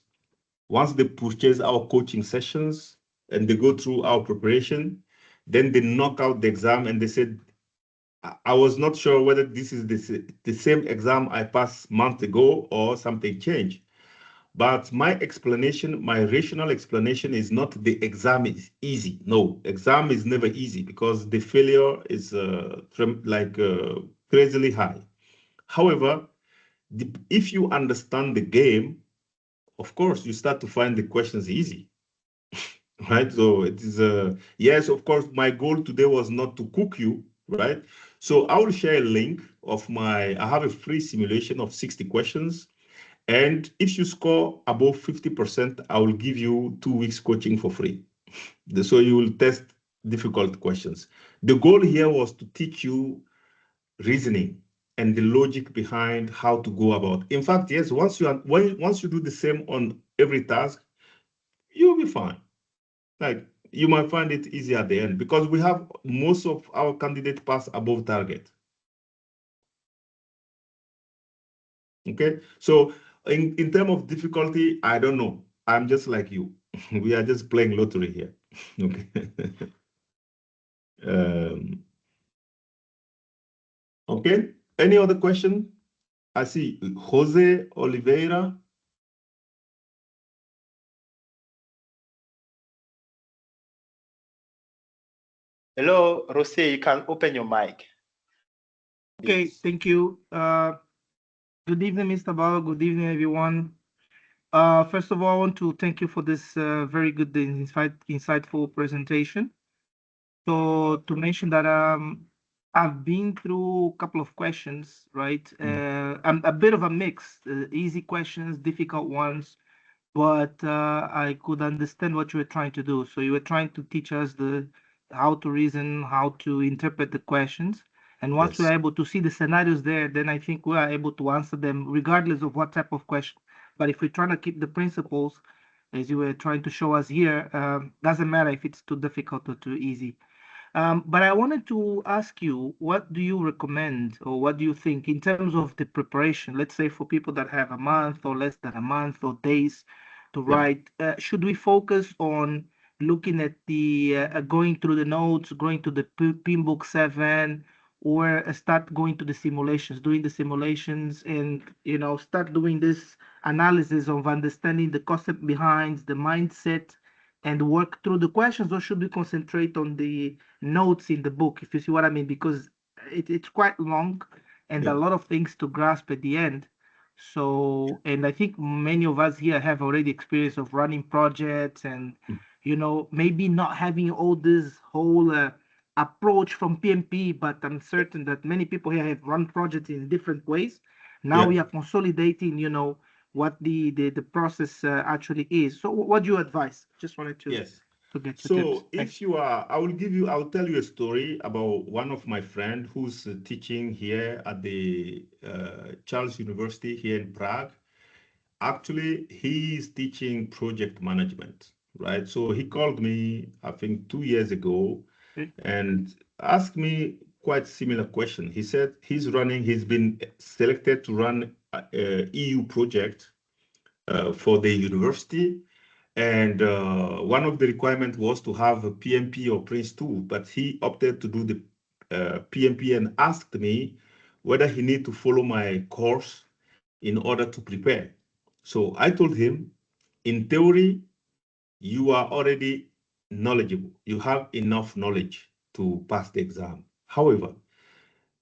S1: Once they purchase our coaching sessions and they go through our preparation, then they knock out the exam and they said, I was not sure whether this is the same exam I passed month ago or something changed. But my explanation, my rational explanation is not the exam is easy. No, exam is never easy because the failure is crazily high. However, if you understand the game, of course, you start to find the questions easy. Right? So it is, yes, of course, my goal today was not to cook you, right? So I will share a link of I have a free simulation of 60 questions. And if you score above 50%, I will give you 2 weeks coaching for free. So you will test difficult questions. The goal here was to teach you reasoning and the logic behind how to go about. In fact, yes, once you do the same on every task, you'll be fine. Like you might find it easy at the end because we have most of our candidates pass above target. Okay, so in terms of difficulty, I don't know. I'm just like you. We are just playing lottery here. Okay. Okay. Any other question? I see Jose Oliveira.
S2: Hello, Rose, you can open your mic.
S5: Okay, thank you. Good evening, Mr. Bauer. Good evening, everyone. First of all, I want to thank you for this very good, insightful presentation. So to mention that I've been through a couple of questions, right? I'm a bit of a mix, easy questions, difficult ones, but I could understand what you were trying to do. So you were trying to teach us the how to reason, how to interpret the questions. And once we
S1: Yes.
S5: are able to see the scenarios there, then I think we are able to answer them regardless of what type of question. But if we're trying to keep the principles, as you were trying to show us here, doesn't matter if it's too difficult or too easy. But I wanted to ask you, what do you recommend or what do you think in terms of the preparation? Let's say for people that have a month or less than a month or days to
S1: Yeah.
S5: write, should we focus on looking at the going through the notes, going to the Pinbook 7, or start going to the simulations, doing the simulations, and start doing this analysis of understanding the concept behind the mindset and work through the questions, or should we concentrate on the notes in the book, if you see what I mean, because it's quite long and a
S1: Yeah.
S5: lot of things to grasp at the end. So, and I think many of us here have already experience of running projects and, maybe not having all this whole approach from PMP, but I'm certain that many people here have run projects in different ways. Now
S1: Yeah.
S5: we are consolidating, what the process actually is. So what do you advise? Just wanted
S1: Yes.
S5: to get your tips.
S1: So
S5: Thanks.
S1: if you are, I'll tell you a story about one of my friend who's teaching here at the Charles University here in Prague. Actually, he is teaching project management, right? So he called me, I think 2 years ago,
S5: Okay.
S1: and asked me quite similar question. He said he's been selected to run a EU project for the university. And one of the requirements was to have a PMP or Prince 2, but he opted to do the PMP and asked me whether he need to follow my course in order to prepare. So I told him, in theory, you are already knowledgeable. You have enough knowledge to pass the exam. However,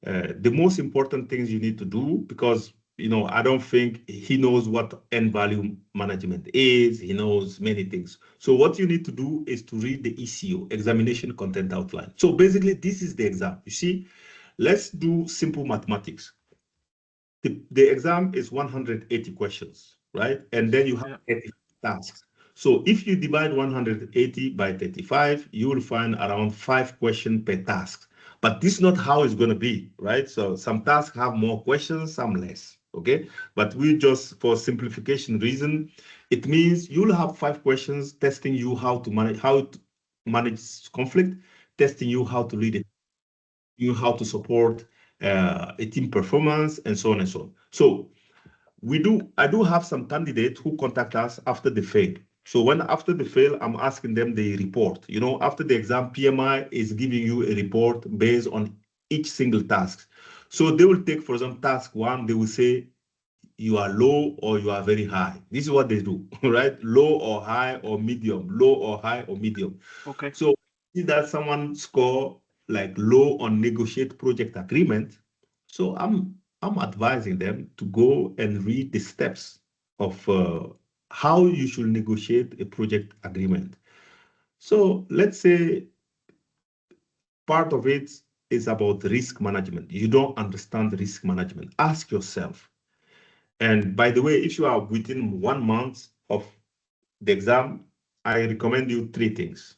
S1: the most important things you need to do, because I don't think he knows what end value management is. He knows many things. So what you need to do is to read the ECO, examination content outline. So basically, this is the exam. You see, let's do simple mathematics. The exam is 180 questions, right? And then you have
S5: Yeah.
S1: 30 tasks. So if you divide 180 by 35, you will find around 5 questions per task. But this is not how it's going to be, right? So some tasks have more questions, some less, okay? But we just, for simplification reason, it means you'll have 5 questions testing you how to manage conflict, testing you how to lead it, you how to support a team performance, and so on and so on. So I do have some candidates who contact us after they fail. So when after they fail, I'm asking them the report. After the exam, PMI is giving you a report based on each single task. So they will take, for example, task 1, they will say you are low or you are very high. This is what they do, right? Low or high or medium, low or high or medium.
S5: Okay.
S1: So see that someone score like low on negotiate project agreement. So I'm advising them to go and read the steps of how you should negotiate a project agreement. So let's say part of it is about risk management. You don't understand risk management. Ask yourself. And by the way, if you are within 1 month of the exam, I recommend you 3 things.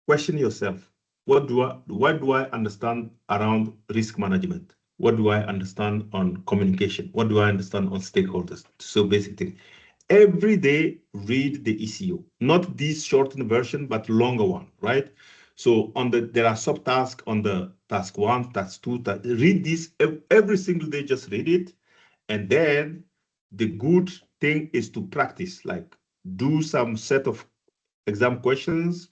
S1: Question yourself. What do I understand around risk management? What do I understand on communication? What do I understand on stakeholders? So basic thing. Every day, read the ECO, not this shortened version, but longer one, right? So there are subtasks on the task 1, task 2. Read this every single day. Just read it, and then the good thing is to practice, like do some set of exam questions.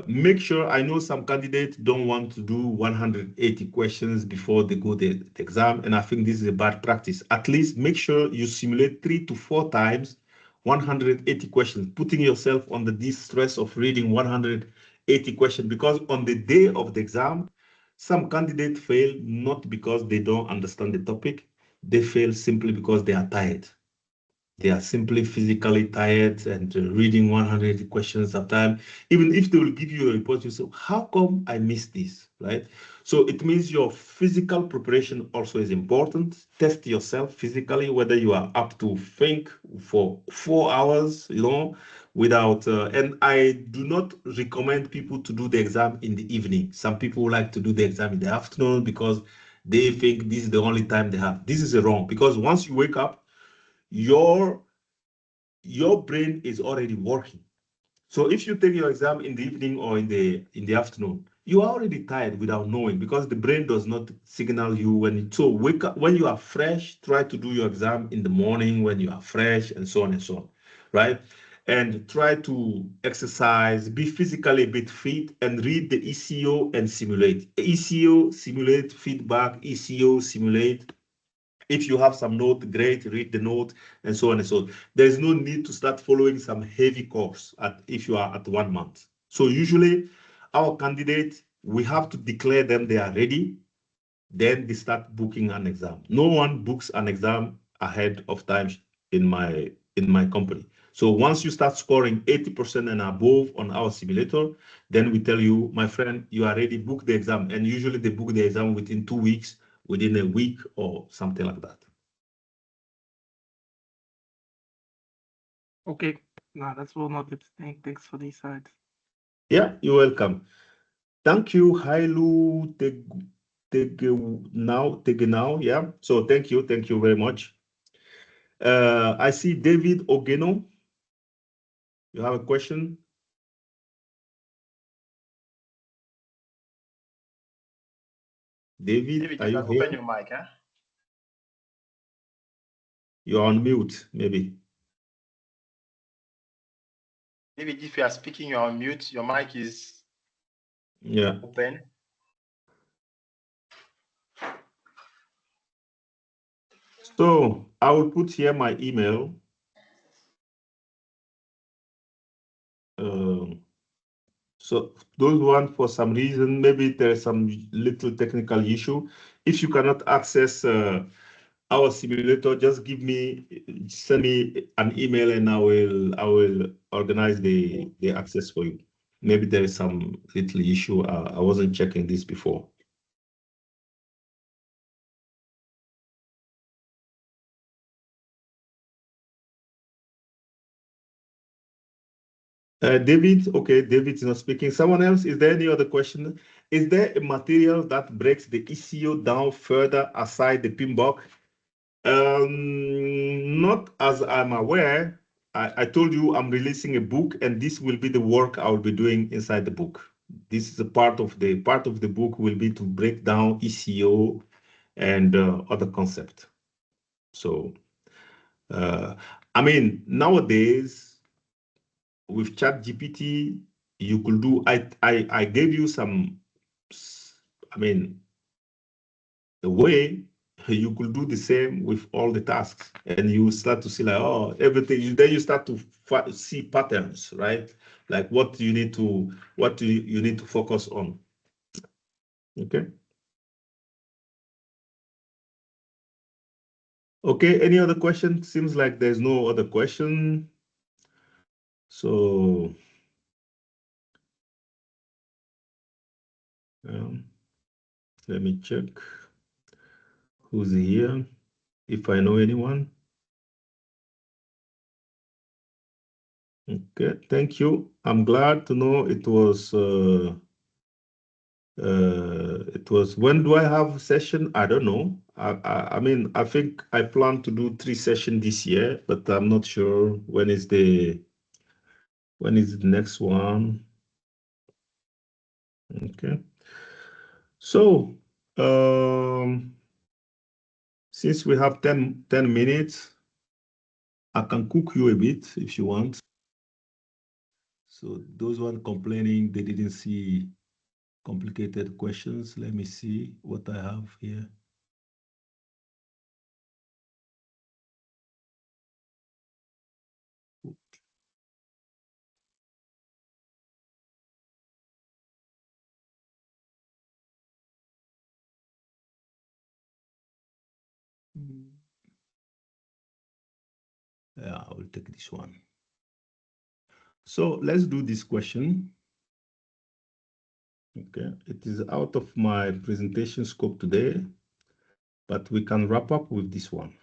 S1: Make sure, I know some candidates don't want to do 180 questions before they go the exam, and I think this is a bad practice. At least make sure you simulate 3 to 4 times 180 questions, putting yourself under this stress of reading 180 questions, because on the day of the exam, some candidates fail not because they don't understand the topic, they fail simply because they are tired. They are simply physically tired and reading 100 questions at a time. Even if they will give you a report, you say, how come I missed this, right? So it means your physical preparation also is important. Test yourself physically, whether you are up to think for 4 hours, without, and I do not recommend people to do the exam in the evening. Some people like to do the exam in the afternoon because they think this is the only time they have. This is wrong, because once you wake up, your brain is already working. So if you take your exam in the evening or in the afternoon, you are already tired without knowing, because the brain does not signal you so wake up when you are fresh. Try to do your exam in the morning when you are fresh, and so on and so on, right? And try to exercise, be physically a bit fit, and read the ECO and simulate. ECO, simulate feedback, ECO, simulate. If you have some note, great, read the note, and so on and so on. There's no need to start following some heavy course if you are at 1 month. So usually our candidates, we have to declare them they are ready, then they start booking an exam. No one books an exam ahead of time in my company. So once you start scoring 80% and above on our simulator, then we tell you, my friend, you are ready, book the exam. And usually they book the exam within 2 weeks, within a week, or something like that.
S5: Okay, no, that's well noted. Thanks for the insights.
S1: Yeah, you're welcome. Thank you, Hailu Tegenau. Yeah, so thank you very much. I see David Ogeno. You have a question? David, are
S2: you
S1: you
S2: can
S1: here?
S2: open your mic, huh?
S1: You're on mute, maybe.
S2: Maybe if you are speaking, you're on mute. Your mic is open.
S1: So I will put here my email. So those one, for some reason, maybe there's some little technical issue. If you cannot access our simulator, just send me an email, and I will organize the access for you. Maybe there is some little issue. I wasn't checking this before. David, okay, David is not speaking. Someone else, is there any other question? Is there a material that breaks the ECO down further aside the PMBOK? Not as I'm aware. I told you I'm releasing a book, and this will be the work I will be doing inside the book. This is a part of the book will be to break down ECO and other concepts. So, I mean, nowadays with ChatGPT, you could do. I gave you some. I mean, the way you could do the same with all the tasks, and you start to see like, oh, everything. Then you start to see patterns, right? Like what do you need to focus on. Okay. Okay. Any other question? Seems like there's no other question. So let me check who's here, if I know anyone. Okay, thank you. I'm glad to know it was. When do I have session? I don't know. I mean, I think I plan to do 3 sessions this year, but I'm not sure when is the next one. Okay. So, since we have 10 minutes, I can cook you a bit if you want. So those one complaining they didn't see complicated questions. Let me see what I have here. take this one. So let's do this question. Okay, it is out of my presentation scope today, but we can wrap up with this one.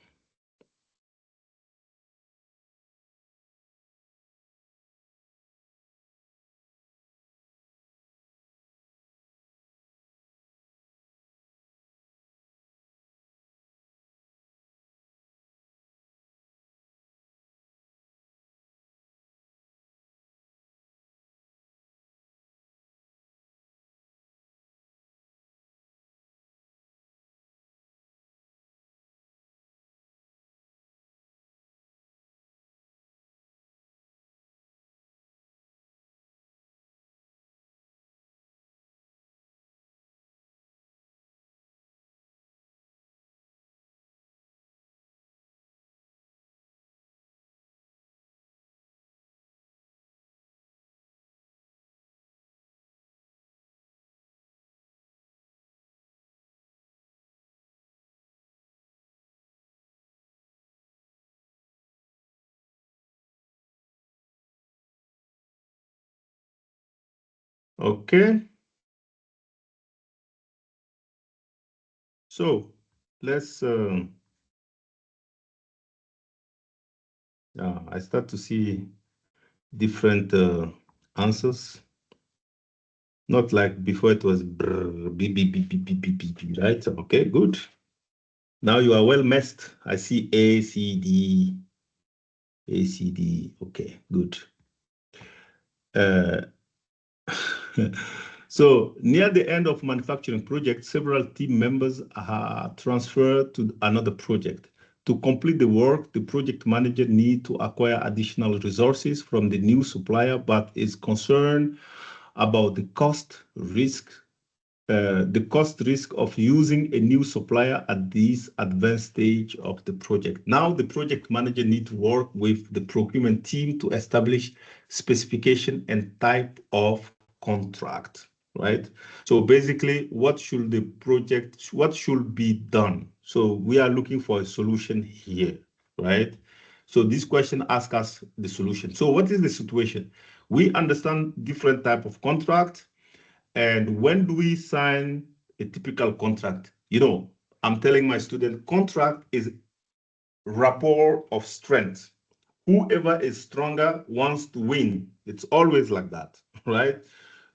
S1: Okay. So let's, I start to see different answers. Not like before it was brr, beep, beep, beep, beep, beep, beep, beep, beep, right? Okay, good. Now you are well messed. I see A, C, D, A, C, D. Okay, good. So near the end of manufacturing project, several team members are transferred to another project. To complete the work, the project manager needs to acquire additional resources from the new supplier, but is concerned about the cost risk of using a new supplier at this advanced stage of the project. Now the project manager needs to work with the procurement team to establish specification and type of contract, right? So basically, what should be done? So we are looking for a solution here, right? So this question asks us the solution. So what is the situation? We understand different type of contract. And when do we sign a typical contract? You know, I'm telling my student, contract is rapport of strength. Whoever is stronger wants to win. It's always like that, right?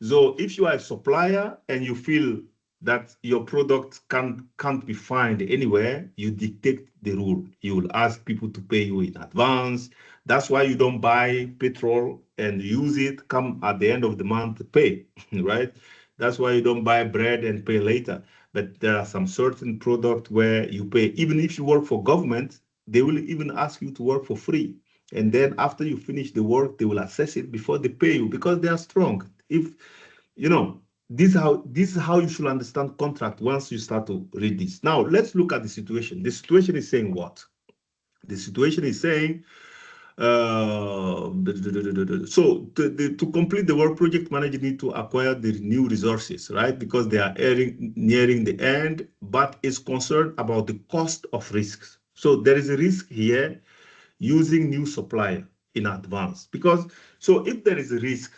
S1: So if you are a supplier and you feel that your product can't be found anywhere, you dictate the rule. You will ask people to pay you in advance. That's why you don't buy petrol and use it, come at the end of the month to pay, right? That's why you don't buy bread and pay later. But there are some certain product where you pay, even if you work for government, they will even ask you to work for free. And then after you finish the work, they will assess it before they pay you because they are strong. If you know, this is how you should understand contract once you start to read this. Now let's look at the situation. The situation is saying what? The situation is saying so to complete the work, project manager need to acquire the new resources, right? Because they are nearing the end, but is concerned about the cost of risks. So there is a risk here using new supplier in advance. Because so if there is a risk,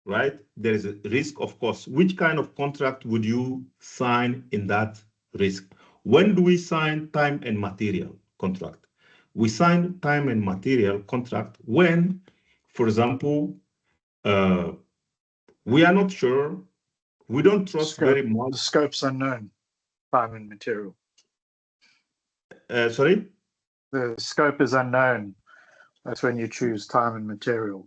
S1: right? There is a risk, of course. Which kind of contract would you sign in that risk? When do we sign time and material contract? We sign time and material contract when, for example, we are not sure, we don't trust very much.
S3: The scope's unknown, time and material.
S1: Sorry?
S3: The scope is unknown. That's when you choose time and material.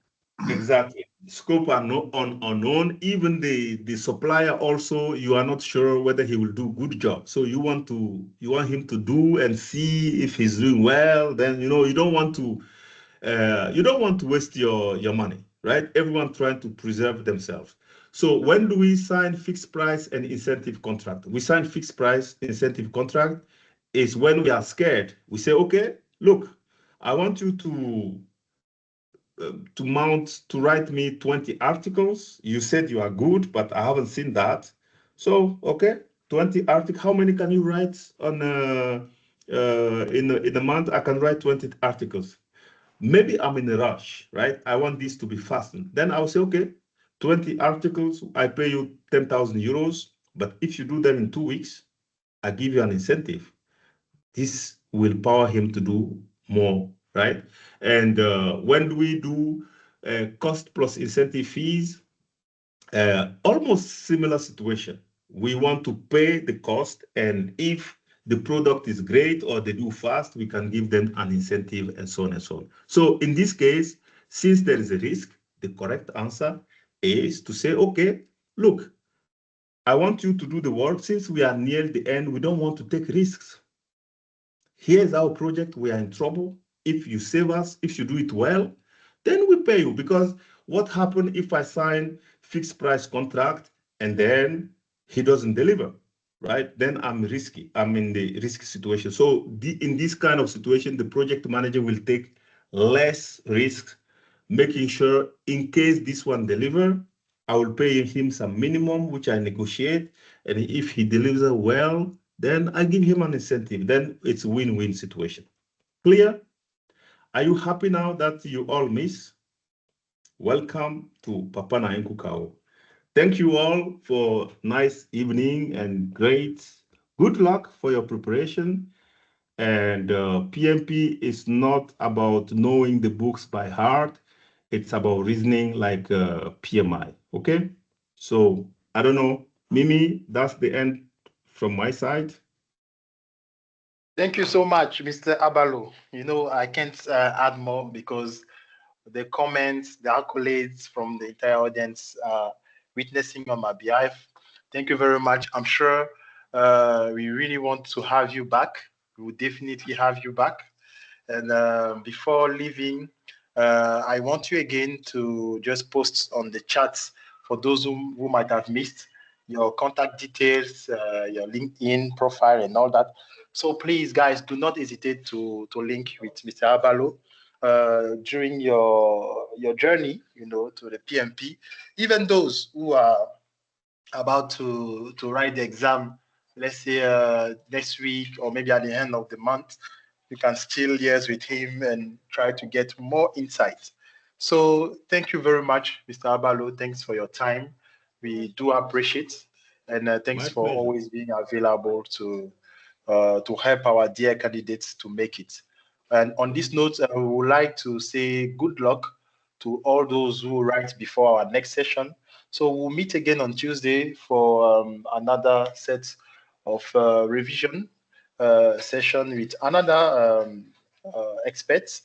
S1: Exactly. Scope are unknown. Even the supplier also, you are not sure whether he will do good job. So you want him to do and see if he's doing well. Then you don't want to waste your money, right? Everyone trying to preserve themselves. So when do we sign fixed price and incentive contract? We sign fixed price incentive contract is when we are scared. We say, okay, look, I want you to write me 20 articles. You said you are good, but I haven't seen that. So, okay, 20 articles. How many can you write on in a month? I can write 20 articles. Maybe I'm in a rush, right? I want this to be fastened. Then I'll say, okay, 20 articles, I pay you 10,000 euros. But if you do them in 2 weeks, I give you an incentive. This will power him to do more, right? And when do we do cost plus incentive fees? Almost similar situation. We want to pay the cost, and if the product is great or they do fast, we can give them an incentive and so on and so on. So in this case, since there is a risk, the correct answer is to say, okay, look, I want you to do the work. Since we are near the end, we don't want to take risks. Here's our project. We are in trouble. If you save us, if you do it well, then we pay you. Because what happens if I sign fixed price contract and then he doesn't deliver, right? Then I'm risky. I'm in the risky situation. So in this kind of situation, the project manager will take less risk, making sure in case this one deliver, I will pay him some minimum, which I negotiate. And if he delivers well, then I give him an incentive. Then it's a win-win situation. Clear? Are you happy now that you all miss? Welcome to Papana Nkukao. Thank you all for nice evening and great. Good luck for your preparation. And PMP is not about knowing the books by heart. It's about reasoning like PMI. Okay? So I don't know. Mimi, that's the end from my side.
S2: Thank you so much, Mr. Abalo. You know, I can't add more because the comments, the accolades from the entire audience witnessing on my behalf. Thank you very much. I'm sure we really want to have you back. We will definitely have you back. And before leaving, I want you again to just post on the chats for those who might have missed your contact details, your LinkedIn profile, and all that. So please, guys, do not hesitate to link with Mr. Abalo during your journey, you know, to the PMP. Even those who are about to write the exam, let's say next week or maybe at the end of the month, you can still liaise with him and try to get more insight. So thank you very much, Mr. Abalo. Thanks for your time. We do appreciate, and thanks
S1: My
S2: for
S1: pleasure.
S2: always being available to help our dear candidates to make it. And on this note, I would like to say good luck to all those who write before our next session. So we'll meet again on Tuesday for another set of revision session with another expert.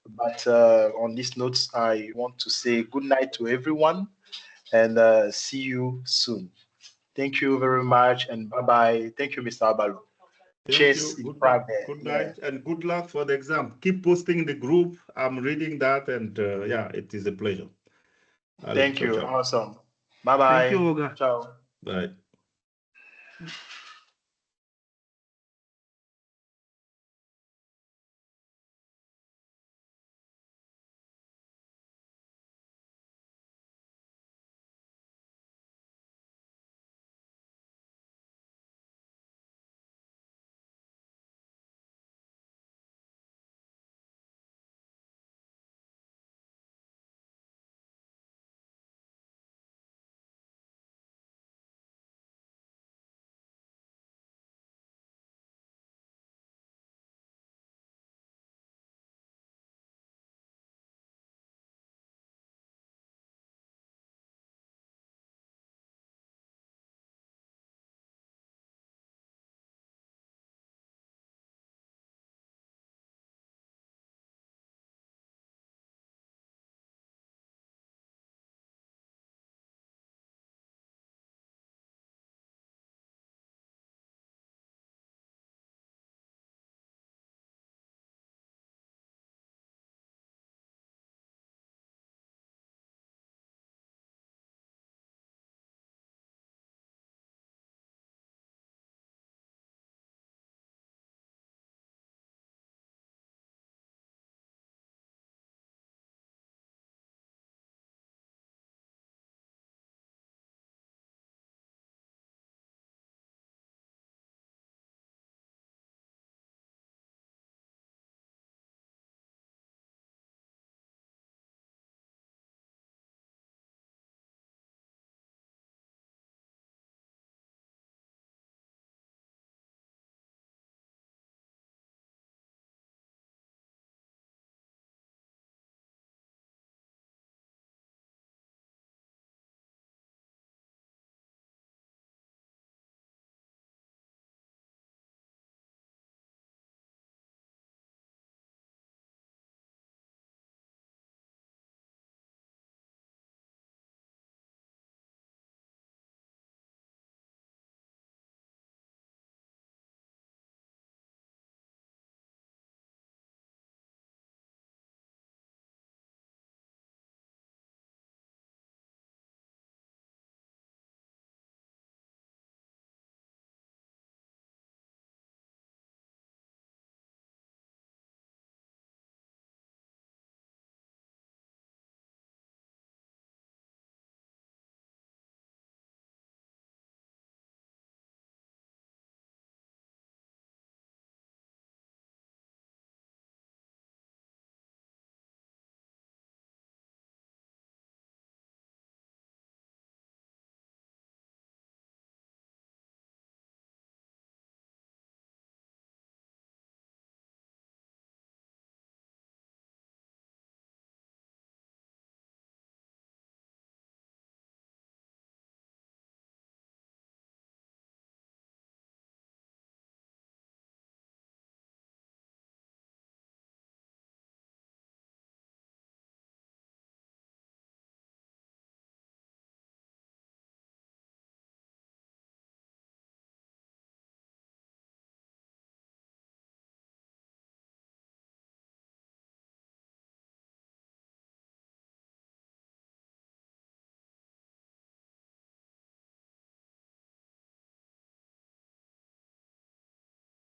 S2: But on these notes, I want to say good night to everyone and see you soon. Thank you very much and bye-bye. Thank you, Mr. Abalo.
S1: Thank
S2: Cheers
S1: you.
S2: in
S1: Good
S2: Prague
S1: night.
S2: there.
S1: Good
S2: Yeah.
S1: night and good luck for the exam. Keep posting in the group. I'm reading that, and yeah, it is a pleasure.
S2: Thank
S1: Ciao,
S2: you.
S1: ciao.
S2: Awesome.
S5: Thank you,
S2: Bye-bye.
S5: Olga.
S2: Ciao.
S1: Bye.